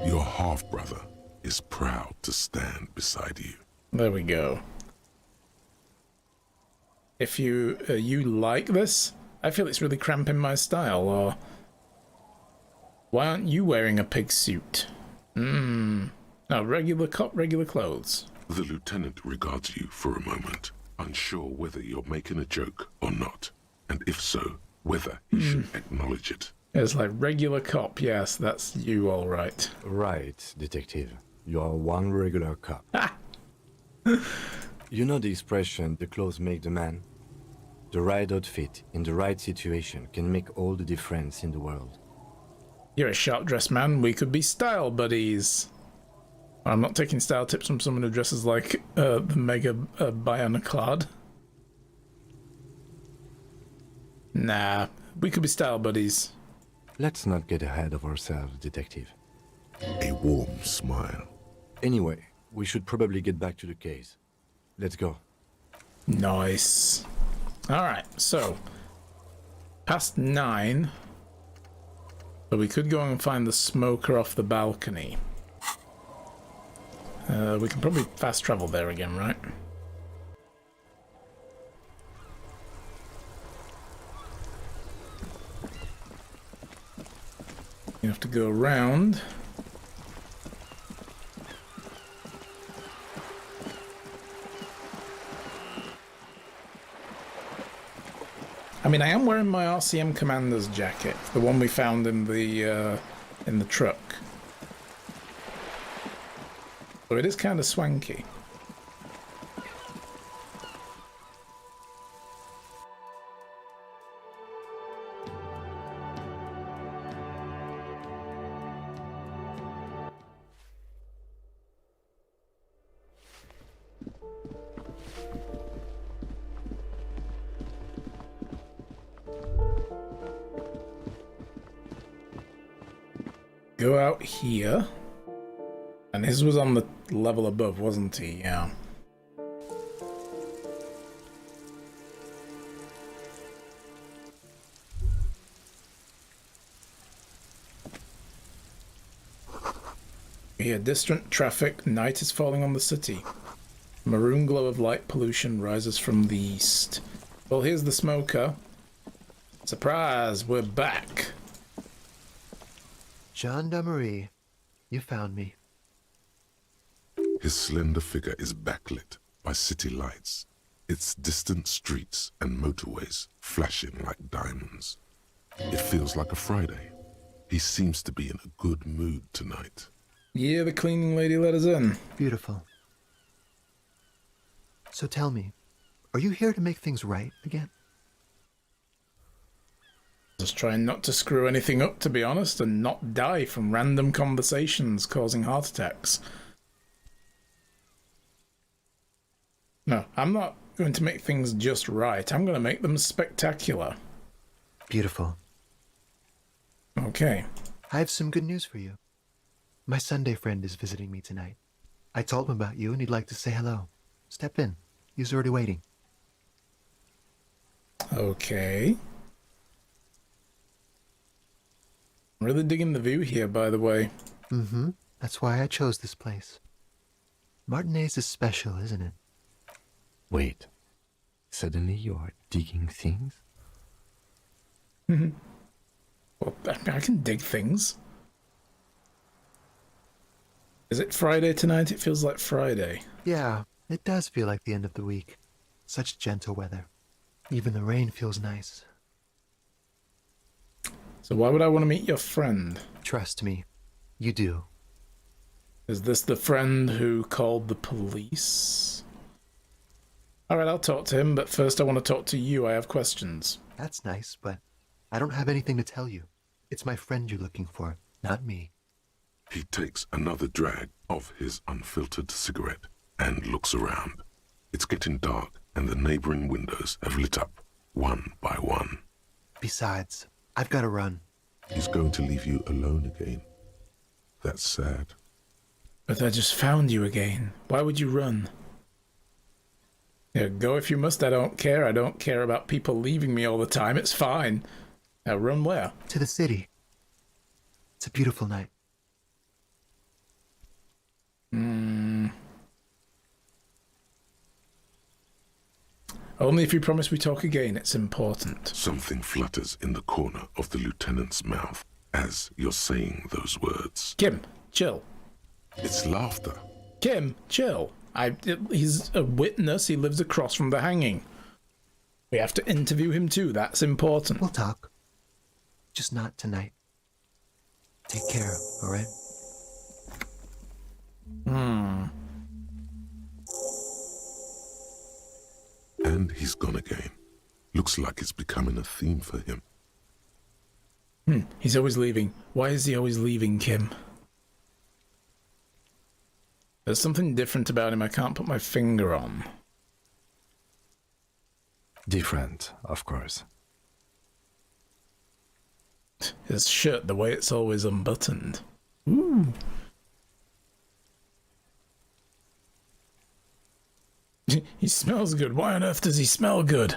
Your half-brother is proud to stand beside you. There we go. If you like this, I feel it's really cramping my style, or... Why aren't you wearing a pig suit? No, regular cop, regular clothes. The lieutenant regards you for a moment, unsure whether you're making a joke or not, and if so, whether he should acknowledge it. It's like regular cop, yes, that's you all right. Right, detective. You are one regular cop. You know the expression, the clothes make the man? The right outfit in the right situation can make all the difference in the world. You're a sharp-dressed man, we could be style buddies. I'm not taking style tips from someone who dresses like the mega Bioniclad. Nah, we could be style buddies. Let's not get ahead of ourselves, detective. A warm smile. Anyway, we should probably get back to the case. Let's go. Nice. Alright, so... Past 9. So we could go and find the smoker off the balcony. We can probably fast travel there again, right? You have to go around. I mean, I am wearing my RCM Commander's jacket, the one we found in the truck. So it is kind of swanky. go out here. And his was on the level above, wasn't he? Yeah. We hear distant traffic. Night is falling on the city. Maroon glow of light pollution rises from the east. Well, here's the smoker. Surprise, we're back. Gendarmerie, you found me. His slender figure is backlit by city lights, its distant streets and motorways flashing like diamonds. It feels like a Friday. He seems to be in a good mood tonight. Yeah, the cleaning lady let us in. Beautiful. So tell me, are you here to make things right again? Just trying not to screw anything up, to be honest, and not die from random conversations causing heart attacks. No, I'm not going to make things just right. I'm going to make them spectacular. Beautiful. Okay. I have some good news for you. My Sunday friend is visiting me tonight. I told him about you and he'd like to say hello. Step in. He's already waiting. Okay. I'm really digging the view here, by the way. Mm-hmm. That's why I chose this place. Martinez is special, isn't it? Wait. Suddenly you are digging things? Well, I can dig things. Is it Friday tonight? It feels like Friday. Yeah, it does feel like the end of the week. Such gentle weather. Even the rain feels nice. So why would I want to meet your friend? Trust me, you do. Is this the friend who called the police? Alright, I'll talk to him, but first I want to talk to you. I have questions. That's nice, but I don't have anything to tell you. It's my friend you're looking for, not me. He takes another drag of his unfiltered cigarette and looks around. It's getting dark and the neighboring windows have lit up, one by one. Besides, I've got to run. He's going to leave you alone again. That's sad. But I just found you again. Why would you run? Yeah, go if you must. I don't care. I don't care about people leaving me all the time. It's fine. Now run where? To the city. It's a beautiful night. Only if you promise we talk again. It's important. Something flutters in the corner of the lieutenant's mouth as you're saying those words. Kim, chill. It's laughter. Kim, chill. He's a witness. He lives across from the hanging. We have to interview him too. That's important. We'll talk. Just not tonight. Take care, all right? And he's gone again. Looks like it's becoming a theme for him. He's always leaving. Why is he always leaving, Kim? There's something different about him I can't put my finger on. Different, of course. His shirt, the way it's always unbuttoned. Ooh. He smells good. Why on earth does he smell good?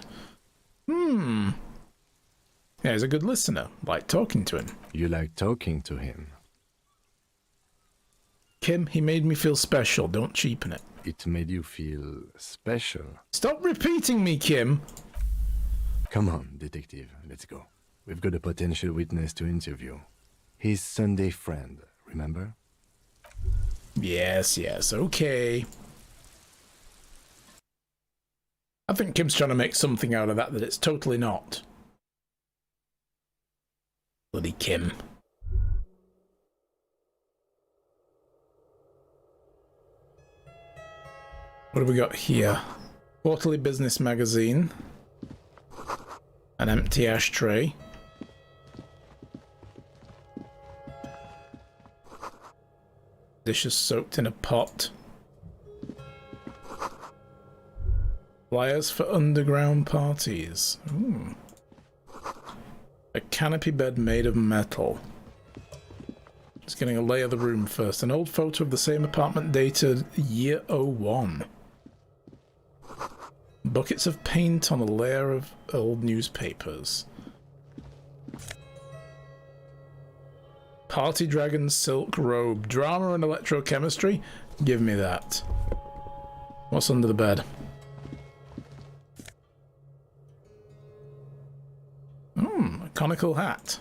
Yeah, he's a good listener. Like talking to him. You like talking to him. Kim, he made me feel special. Don't cheapen it. It made you feel special. Stop repeating me, Kim. Come on, detective, let's go. We've got a potential witness to interview. His Sunday friend, remember? Yes, okay. I think Kim's trying to make something out of that it's totally not. Bloody Kim. What have we got here? Quarterly business magazine. An empty ashtray. Dishes soaked in a pot. Flyers for underground parties. Ooh. A canopy bed made of metal. Just getting a lay of the room first. An old photo of the same apartment dated year '01. Buckets of paint on a layer of old newspapers. Party Dragon silk robe. Drama and electrochemistry? Give me that. What's under the bed? A conical hat.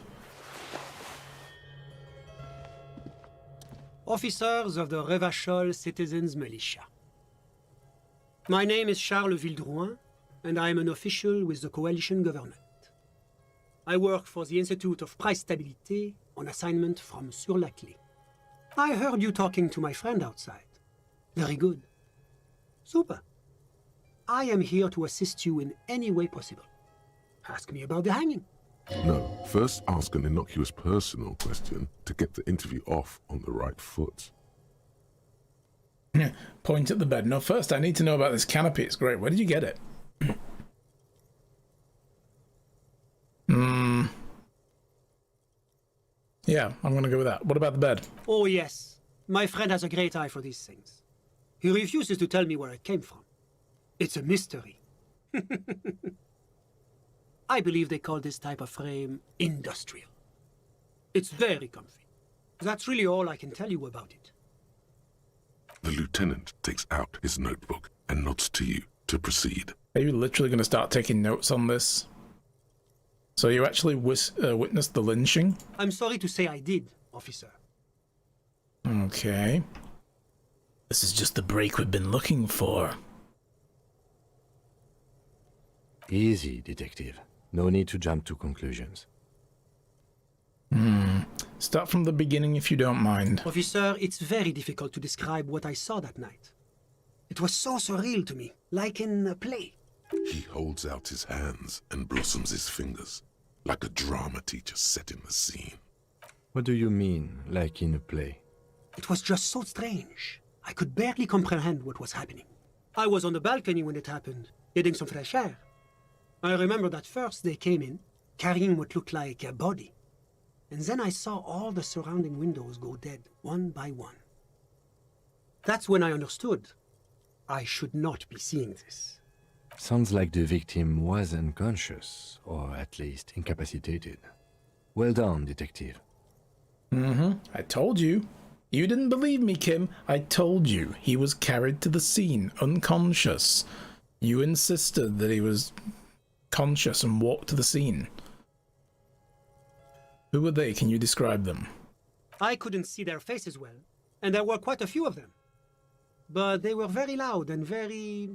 Officers of the Revachol Citizens Militia. My name is Charles Vildrouin, and I am an official with the coalition government. I work for the Institute of Price Stabilité on assignment from Sur-la-Clé. I heard you talking to my friend outside. Very good. Super. I am here to assist you in any way possible. Ask me about the hanging. No, first ask an innocuous personal question to get the interview off on the right foot. Point at the bed. No, first I need to know about this canopy. It's great. Where did you get it? Yeah, I'm gonna go with that. What about the bed? Oh yes, my friend has a great eye for these things. He refuses to tell me where it came from. It's a mystery. I believe they call this type of frame industrial. It's very comfy. That's really all I can tell you about it. The lieutenant takes out his notebook and nods to you to proceed. Are you literally going to start taking notes on this? So you actually witnessed the lynching? I'm sorry to say I did, officer. Okay. This is just the break we've been looking for. Easy, detective. No need to jump to conclusions. Start from the beginning if you don't mind. Officer, it's very difficult to describe what I saw that night. It was so surreal to me, like in a play. He holds out his hands and blossoms his fingers, like a drama teacher setting the scene. What do you mean, like in a play? It was just so strange. I could barely comprehend what was happening. I was on the balcony when it happened, getting some fresh air. I remember that first they came in, carrying what looked like a body. And then I saw all the surrounding windows go dead, one by one. That's when I understood. I should not be seeing this. Sounds like the victim was unconscious, or at least incapacitated. Well done, detective. I told you. You didn't believe me, Kim. I told you. He was carried to the scene, unconscious. You insisted that he was conscious and walked to the scene. Who were they? Can you describe them? I couldn't see their faces well, and there were quite a few of them. But they were very loud and very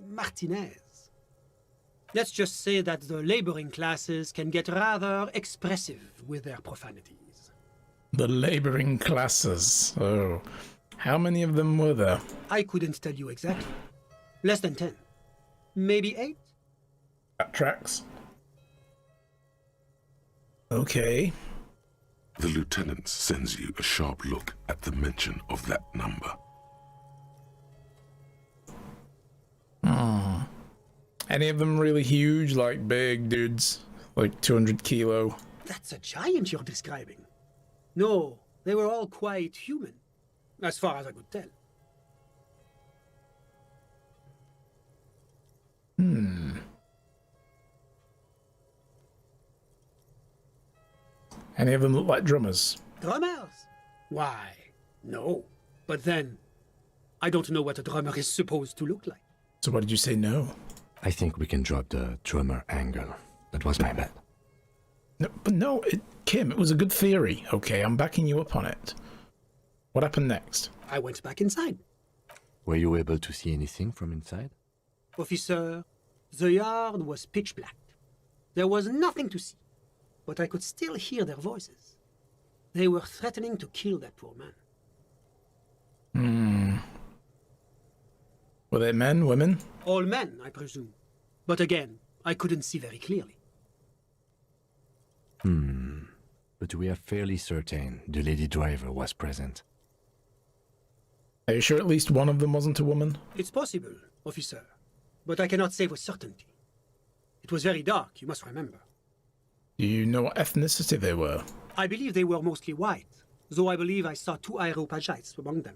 Martinez. Let's just say that the laboring classes can get rather expressive with their profanities. The laboring classes. Oh. How many of them were there? I couldn't tell you exactly. Less than 10. Maybe 8? That tracks. Okay. The lieutenant sends you a sharp look at the mention of that number. Any of them really huge, like big dudes? Like 200 kilo? That's a giant you're describing. No, they were all quite human, as far as I could tell. Any of them look like drummers? Drummers? Why, no. But then, I don't know what a drummer is supposed to look like. So why did you say no? I think we can drop the drummer angle. That was my bad. No, but no, Kim, it was a good theory. Okay, I'm backing you up on it. What happened next? I went back inside. Were you able to see anything from inside? Officer, the yard was pitch black. There was nothing to see, but I could still hear their voices. They were threatening to kill that poor man. Were they men, women? All men, I presume. But again, I couldn't see very clearly. But we are fairly certain the lady driver was present. Are you sure at least one of them wasn't a woman? It's possible, officer, but I cannot say with certainty. It was very dark, you must remember. Do you know what ethnicity they were? I believe they were mostly white, though I believe I saw 2 Areopagites among them.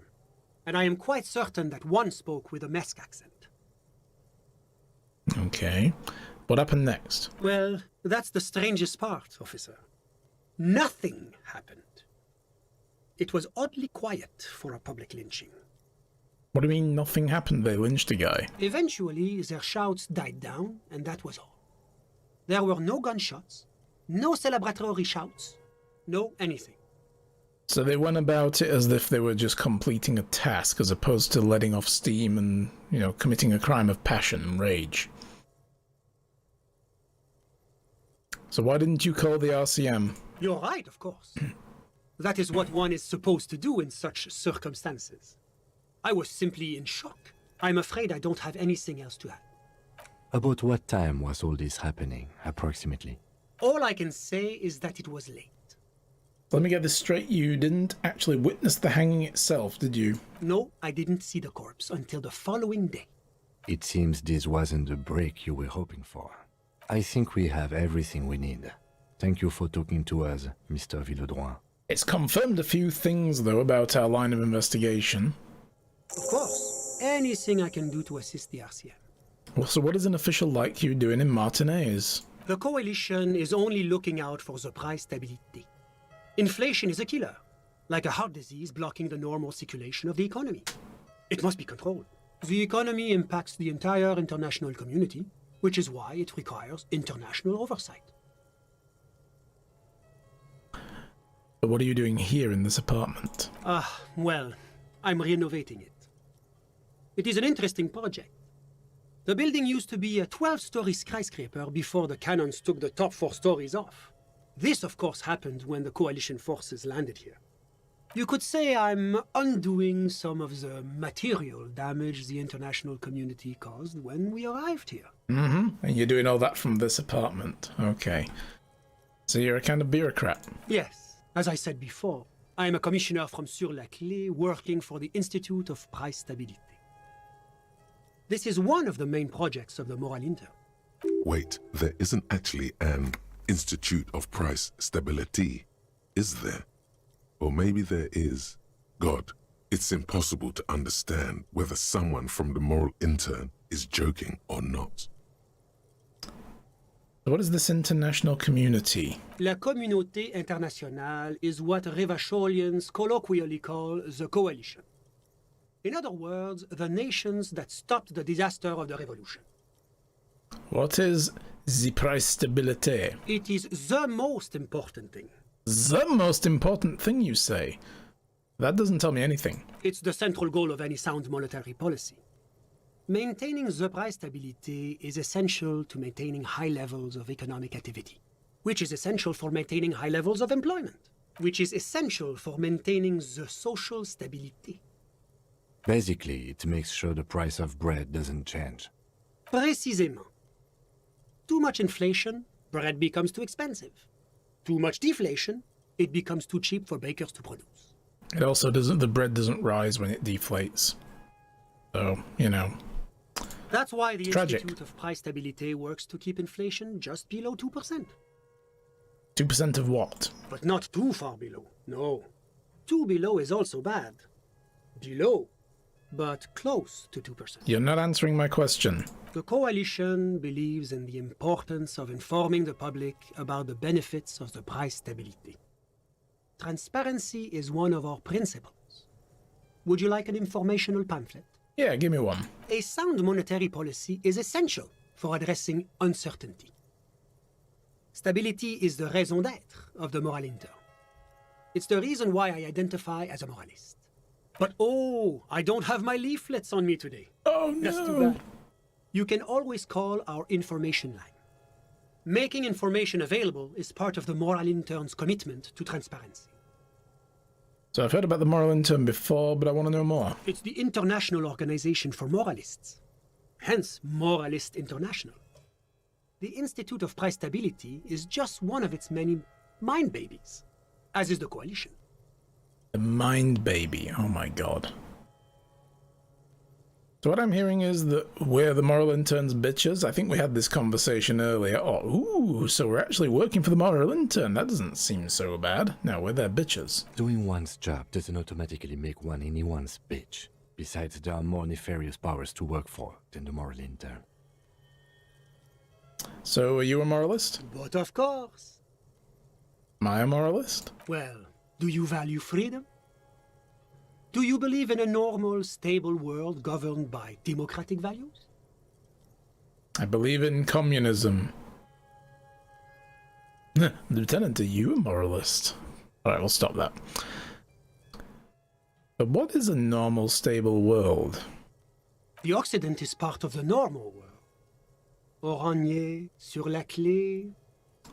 And I am quite certain that one spoke with a Mesk accent. Okay. What happened next? Well, that's the strangest part, officer. Nothing happened. It was oddly quiet for a public lynching. What do you mean nothing happened? They lynched a guy. Eventually, their shouts died down, and that was all. There were no gunshots, no celebratory shouts, no anything. So they went about it as if they were just completing a task, as opposed to letting off steam and, you know, committing a crime of passion and rage. So why didn't you call the RCM? You're right, of course. That is what one is supposed to do in such circumstances. I was simply in shock. I'm afraid I don't have anything else to add. About what time was all this happening, approximately? All I can say is that it was late. Let me get this straight, you didn't actually witness the hanging itself, did you? No, I didn't see the corpse until the following day. It seems this wasn't the break you were hoping for. I think we have everything we need. Thank you for talking to us, Mr. Villedroit. It's confirmed a few things, though, about our line of investigation. Of course, anything I can do to assist the RCM. Well, so what is an official like you doing in Martinez? The Coalition is only looking out for the price stability. Inflation is a killer, like a heart disease blocking the normal circulation of the economy. It must be controlled. The economy impacts the entire international community, which is why it requires international oversight. But what are you doing here in this apartment? Well, I'm renovating it. It is an interesting project. The building used to be a 12-story skyscraper before the cannons took the top 4 stories off. This, of course, happened when the Coalition forces landed here. You could say I'm undoing some of the material damage the international community caused when we arrived here. Mm-hmm. And you're doing all that from this apartment. Okay. So you're a kind of bureaucrat. Yes. As I said before, I'm a commissioner from Sur-la-Clé working for the Institute of Price Stability. This is one of the main projects of the Moral Inter. Wait, there isn't actually an Institute of Price Stability, is there? Or maybe there is. God, it's impossible to understand whether someone from the Moral Intern is joking or not. What is this international community? La Communauté Internationale is what Revacholians colloquially call the Coalition. In other words, the nations that stopped the disaster of the revolution. What is the price stability? It is the most important thing. The most important thing, you say? That doesn't tell me anything. It's the central goal of any sound monetary policy. Maintaining the price stability is essential to maintaining high levels of economic activity, which is essential for maintaining high levels of employment, which is essential for maintaining the social stability. Basically, it makes sure the price of bread doesn't change. Précisément. Too much inflation, bread becomes too expensive. Too much deflation, it becomes too cheap for bakers to produce. It also doesn't, the bread doesn't rise when it deflates. So, you know. That's why the Tragic. Institute of Price Stability works to keep inflation just below 2%. 2% of what? But not too far below, no. Too below is also bad. Below, but close to 2%. You're not answering my question. The Coalition believes in the importance of informing the public about the benefits of the price stability. Transparency is one of our principles. Would you like an informational pamphlet? Yeah, give me one. A sound monetary policy is essential for addressing uncertainty. Stability is the raison d'être of the Moral Inter. It's the reason why I identify as a moralist. But oh, I don't have my leaflets on me today. Oh no! That's too bad. You can always call our information line. Making information available is part of the Moral Intern's commitment to transparency. So I've heard about the Moral Intern before, but I want to know more. It's the International Organization for Moralists, hence Moralist International. The Institute of Price Stability is just one of its many mind babies, as is the Coalition. The Mind Baby, oh my god. So what I'm hearing is that we're the moral interns bitches. I think we had this conversation earlier. Oh, ooh, so we're actually working for the moral intern. That doesn't seem so bad. No, we're their bitches. Doing one's job doesn't automatically make one anyone's bitch. Besides, there are more nefarious powers to work for than the moral intern. So are you a moralist? But of course. Am I a moralist? Well, do you value freedom? Do you believe in a normal, stable world governed by democratic values? I believe in communism. Lieutenant, are you a moralist? Alright, we'll stop that. But what is a normal, stable world? The Occident is part of the normal world. Oranje, sur la clé.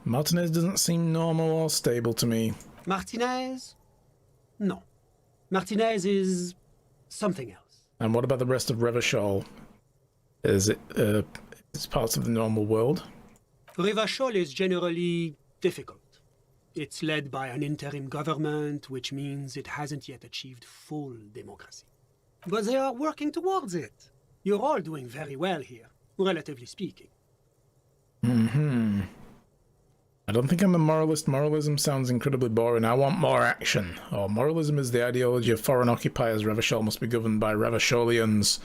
Martinez doesn't seem normal or stable to me. Martinez? No. Martinez is something else. And what about the rest of Revachol? Is it it's part of the normal world? Revachol is generally difficult. It's led by an interim government, which means it hasn't yet achieved full democracy. But they are working towards it. You're all doing very well here, relatively speaking. Mm-hmm. I don't think I'm a moralist. Moralism sounds incredibly boring. I want more action. Oh, moralism is the ideology of foreign occupiers. Revachol must be governed by Revacholians.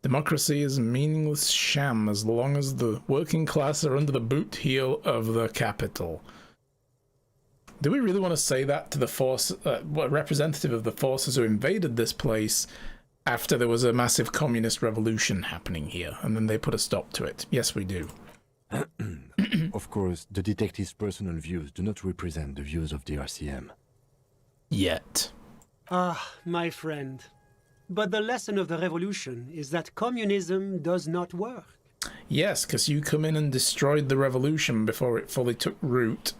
Democracy is a meaningless sham as long as the working class are under the boot heel of the capital. Do we really want to say that to the force, representative of the forces who invaded this place after there was a massive communist revolution happening here, and then they put a stop to it? Yes, we do. Of course, the detective's personal views do not represent the views of the RCM. Yet. Ah, my friend. But the lesson of the revolution is that communism does not work. Yes, because you come in and destroyed the revolution before it fully took root,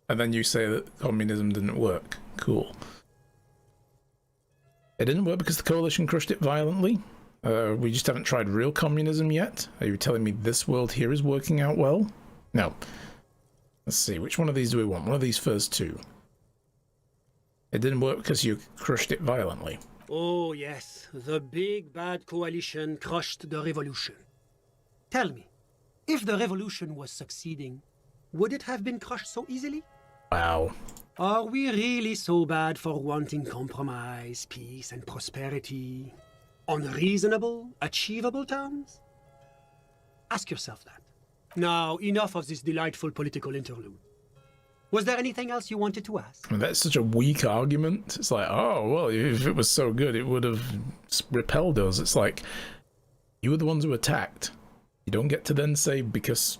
and then you say that communism didn't work. Cool. It didn't work because the coalition crushed it violently? We just haven't tried real communism yet? Are you telling me this world here is working out well? No. Let's see, which one of these do we want? One of these first two. It didn't work because you crushed it violently. Oh, yes. The big bad coalition crushed the revolution. Tell me, if the revolution was succeeding, would it have been crushed so easily? Wow. Are we really so bad for wanting compromise, peace, and prosperity on reasonable, achievable terms? Ask yourself that. Now, enough of this delightful political interlude. Was there anything else you wanted to ask? I mean, that's such a weak argument. It's like, oh, well, if it was so good, it would have repelled us. It's like, you were the ones who attacked. You don't get to then say, because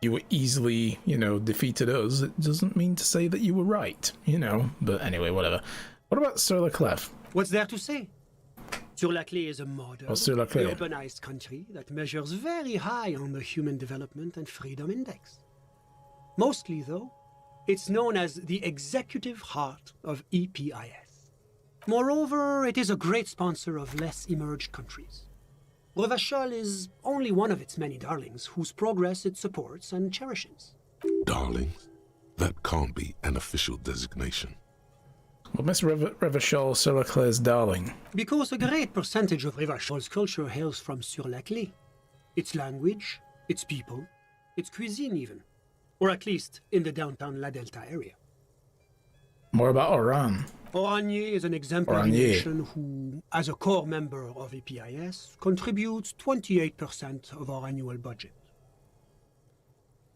you were easily, defeated us, it doesn't mean to say that you were right, But anyway, whatever. What about Sur la Clef? What's there to say? Sur la Clé is a modern, urbanized country that measures very high on the Human Development and Freedom Index. Mostly, though, it's known as the executive heart of EPIS. Moreover, it is a great sponsor of less emerged countries. Revachol is only one of its many darlings whose progress it supports and cherishes. Darlings? That can't be an official designation. Well, Miss Revachol, Sur la Clé's darling. Because a great percentage of Revachol's culture hails from Sur la Clé. Its language, its people, its cuisine even. Or at least in the downtown La Delta area. More about Oran. Oranje is an exemplary nation who, as a core member of EPIS, contributes 28% of our annual budget.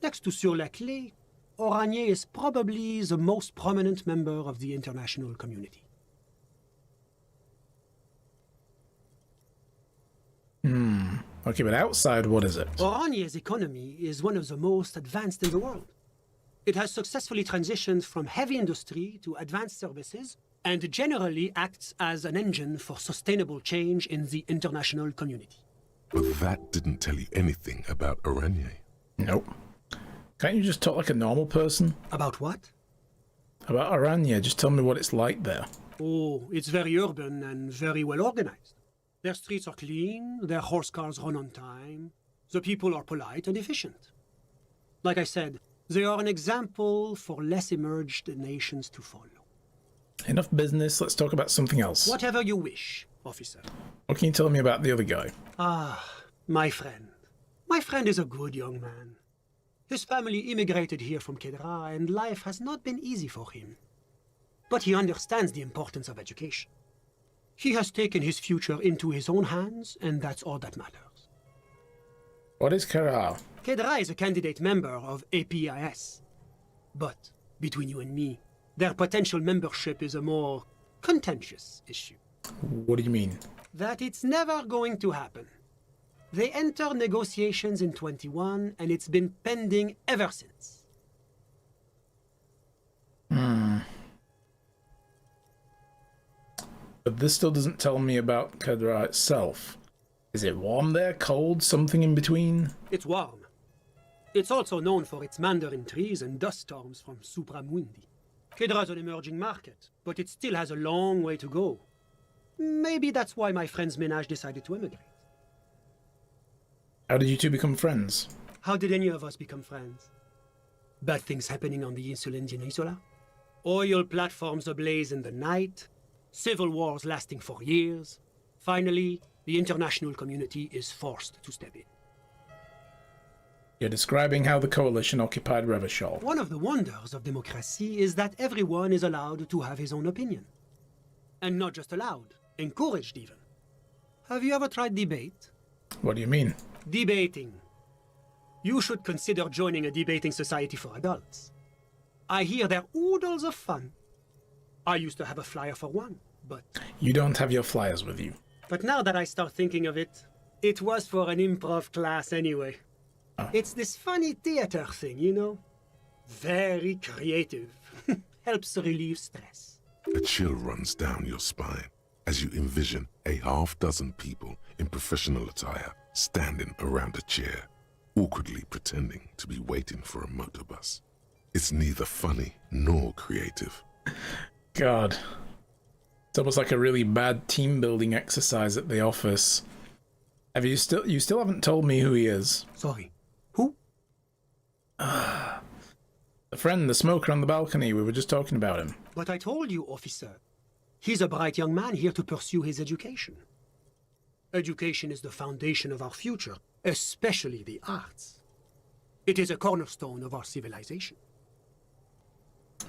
Next to Sur la Clé, Oranje is probably the most prominent member of the international community. Okay, but outside, what is it? Oranje's economy is one of the most advanced in the world. It has successfully transitioned from heavy industry to advanced services and generally acts as an engine for sustainable change in the international community. But that didn't tell you anything about Oranje. Nope. Can't you just talk like a normal person? About what? About Oranje, just tell me what it's like there. Oh, it's very urban and very well organized. Their streets are clean, their horse cars run on time, the people are polite and efficient. Like I said, they are an example for less emerged nations to follow. Enough business, let's talk about something else. Whatever you wish. officer. What can you tell me about the other guy? Ah, my friend. My friend is a good young man. His family immigrated here from Kedra, and life has not been easy for him. But he understands the importance of education. He has taken his future into his own hands, and that's all that matters. What is Kara? Kedra is a candidate member of APIS. But, between you and me, their potential membership is a more contentious issue. What do you mean? That it's never going to happen. They entered negotiations in 21, and it's been pending ever since. But this still doesn't tell me about Kedra itself. Is it warm there, cold, something in between? It's warm. It's also known for its mandarin trees and dust storms from Supramundi. Kedra's an emerging market, but it still has a long way to go. Maybe that's why my friend's menage decided to emigrate. How did you two become friends? How did any of us become friends? Bad things happening on the Insulindian Isola? Oil platforms ablaze in the night? Civil wars lasting for years? Finally, the international community is forced to step in. You're describing how the Coalition occupied Revachol. One of the wonders of democracy is that everyone is allowed to have his own opinion. And not just allowed, encouraged even. Have you ever tried debate? What do you mean? Debating. You should consider joining a debating society for adults. I hear they're oodles of fun. I used to have a flyer for one, but... You don't have your flyers with you. But now that I start thinking of it, it was for an improv class anyway. Oh. It's this funny theater thing, you know? Very creative. Helps relieve stress. A chill runs down your spine as you envision a half-dozen people in professional attire standing around a chair, awkwardly pretending to be waiting for a motorbus. It's neither funny nor creative. God. It's almost like a really bad team-building exercise at the office. You still haven't told me who he is. Sorry. Who? The friend, the smoker on the balcony, we were just talking about him. But I told you, officer. He's a bright young man here to pursue his education. Education is the foundation of our future, especially the arts. It is a cornerstone of our civilization.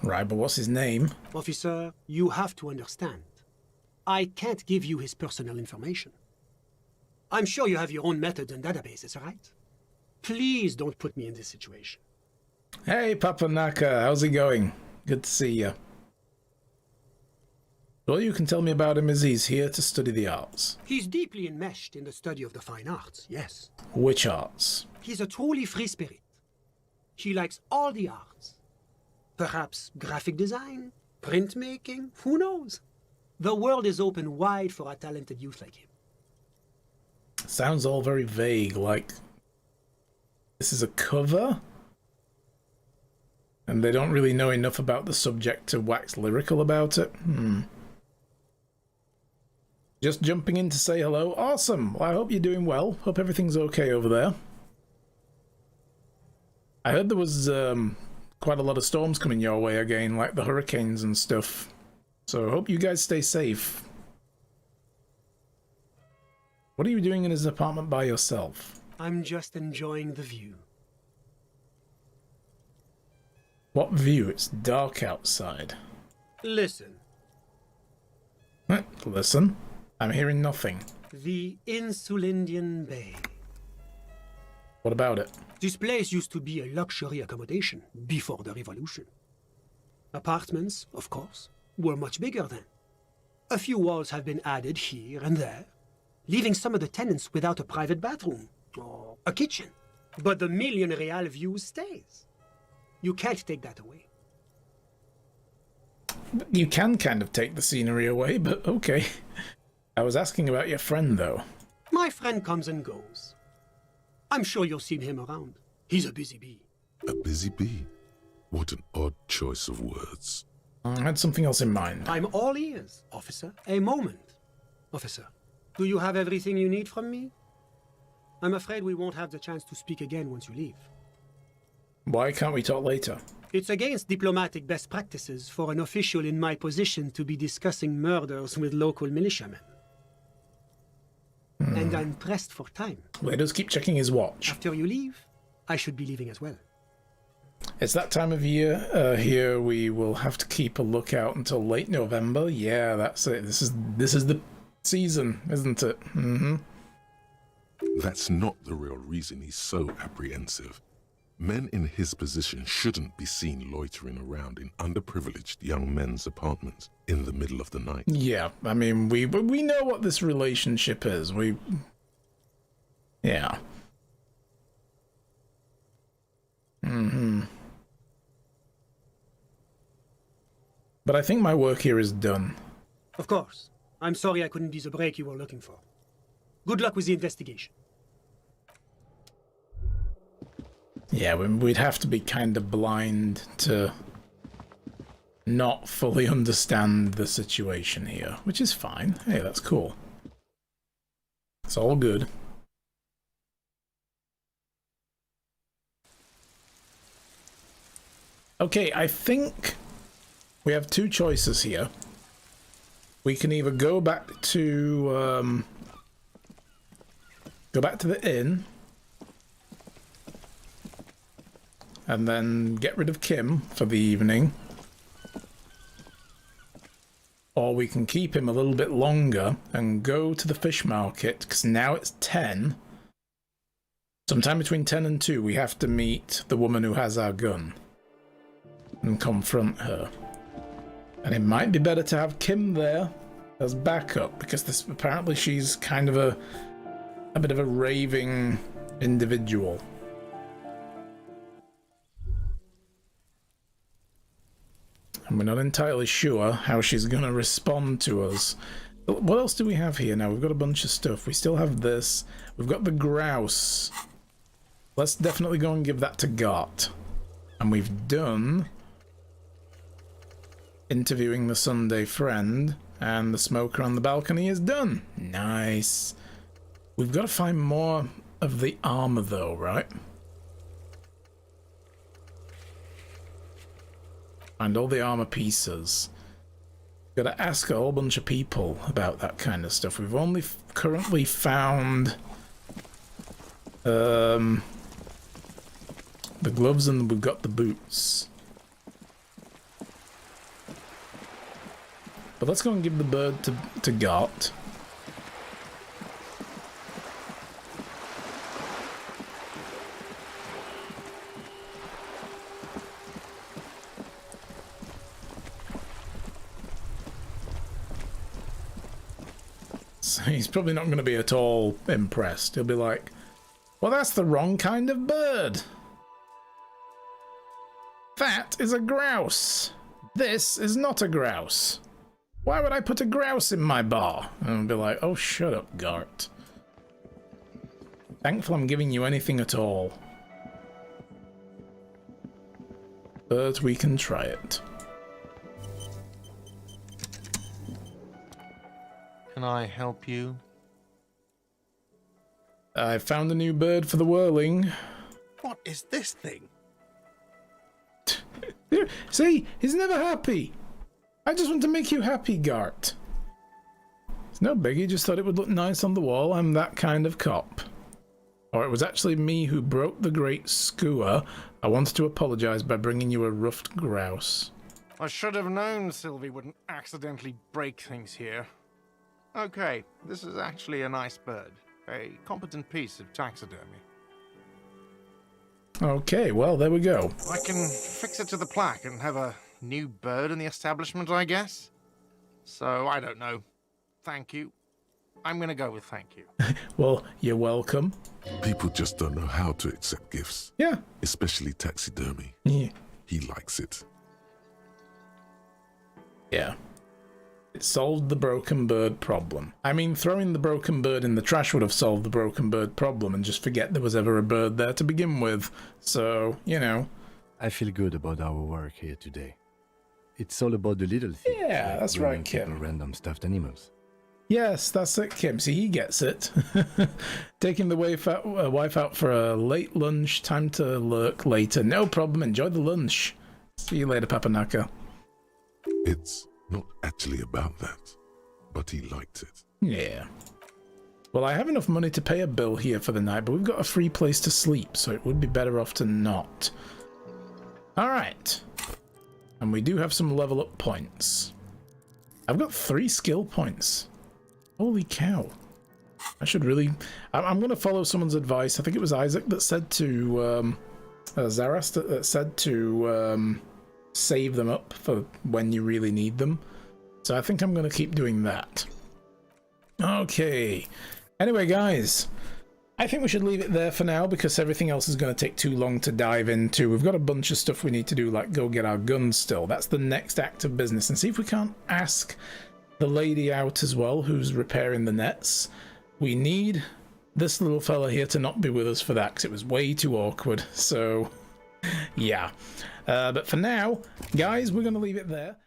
Right, but what's his name? Officer, you have to understand. I can't give you his personal information. I'm sure you have your own methods and databases, right? Please don't put me in this situation. Hey, Papa Naka, how's it going? Good to see you. All you can tell me about him is he's here to study the arts. He's deeply enmeshed in the study of the fine arts, yes. Which arts? He's a truly free spirit. He likes all the arts. Perhaps graphic design, printmaking, who knows? The world is open wide for a talented youth like him. Sounds all very vague, like this is a cover? And they don't really know enough about the subject to wax lyrical about it? Just jumping in to say hello. Awesome! Well, I hope you're doing well. Hope everything's okay over there. I heard there was quite a lot of storms coming your way again, like the hurricanes and stuff. So I hope you guys stay safe. What are you doing in his apartment by yourself? I'm just enjoying the view. What view? It's dark outside. Listen. Listen? I'm hearing nothing. The Insulindian Bay. What about it? This place used to be a luxury accommodation before the revolution. Apartments, of course, were much bigger then. A few walls have been added here and there, leaving some of the tenants without a private bathroom or a kitchen. But the million real view stays. You can't take that away. You can kind of take the scenery away, but okay. I was asking about your friend, though. My friend comes and goes. I'm sure you'll see him around. He's a busy bee. A busy bee? What an odd choice of words. I had something else in mind. I'm all ears, officer. A moment. Officer, do you have everything you need from me? I'm afraid we won't have the chance to speak again once you leave. Why can't we talk later? It's against diplomatic best practices for an official in my position to be discussing murders with local militiamen. and I'm pressed for time. Well, he does keep checking his watch. After you leave, I should be leaving as well. It's that time of year here. We will have to keep a lookout until late November. Yeah, that's it. This is the season, isn't it? Mm-hmm. That's not the real reason he's so apprehensive. Men in his position shouldn't be seen loitering around in underprivileged young men's apartments in the middle of the night. Yeah, I mean, we know what this relationship is. Yeah. Mm-hmm. But I think my work here is done. Of course. I'm sorry I couldn't be the break you were looking for. Good luck with the investigation. Yeah, we'd have to be kind of blind to not fully understand the situation here, which is fine. Hey, that's cool. It's all good. Okay, I think we have two choices here. We can either go back to the inn and then get rid of Kim for the evening, or we can keep him a little bit longer and go to the fish market, because now it's 10. Sometime between 10 and 2 we have to meet the woman who has our gun and confront her. And it might be better to have Kim there as backup, because apparently she's kind of a bit of a raving individual. And we're not entirely sure how she's going to respond to us. What else do we have here now? We've got a bunch of stuff. We still have this. We've got the grouse. Let's definitely go and give that to Gart. And we've done interviewing the Sunday friend, and the smoker on the balcony is done. Nice. We've got to find more of the armor though, right? Find all the armor pieces. Got to ask a whole bunch of people about that kind of stuff. We've only currently found the gloves, and we've got the boots. But let's go and give the bird to Gart. So he's probably not going to be at all impressed. He'll be like, well, that's the wrong kind of bird. That is a grouse. This is not a grouse. Why would I put a grouse in my bar? And I'll be like, oh, shut up, Gart. Thankful I'm giving you anything at all. But we can try it. Can I help you? I found a new bird for the whirling. What is this thing? See, he's never happy. I just want to make you happy, Gart. It's no biggie, just thought it would look nice on the wall. I'm that kind of cop. Or it was actually me who broke the great skewer. I wanted to apologize by bringing you a ruffed grouse. I should have known Sylvie wouldn't accidentally break things here. Okay, this is actually a nice bird. A competent piece of taxidermy. Okay, well, there we go. I can fix it to the plaque and have a new bird in the establishment, I guess. So, I don't know. Thank you. I'm gonna go with thank you. Well, you're welcome. People just don't know how to accept gifts. Yeah. Especially taxidermy. Yeah. He likes it. Yeah. It solved the broken bird problem. I mean, throwing the broken bird in the trash would have solved the broken bird problem and just forget there was ever a bird there to begin with. So, you know. I feel good about our work here today. It's all about the little things. Yeah, like that's right, bringing people Kim. random stuffed animals. Yes, that's it, Kim. See, he gets it. Taking the wife out for a late lunch. Time to lurk later. No problem. Enjoy the lunch. See you later, Papanaka. It's not actually about that, but he liked it. Yeah. Well, I have enough money to pay a bill here for the night, but we've got a free place to sleep, so it would be better off to not. Alright. And we do have some level up points. I've got 3 skill points. Holy cow. I should really... I'm going to follow someone's advice. I think it was Isaac that said to... Zaras that said to save them up for when you really need them. So I think I'm going to keep doing that. Okay. Anyway, guys, I think we should leave it there for now because everything else is going to take too long to dive into. We've got a bunch of stuff we need to do, like go get our guns still. That's the next act of business. And see if we can't ask the lady out as well, who's repairing the nets. We need this little fella here to not be with us for that because it was way too awkward. So, yeah. But for now, guys, we're going to leave it there.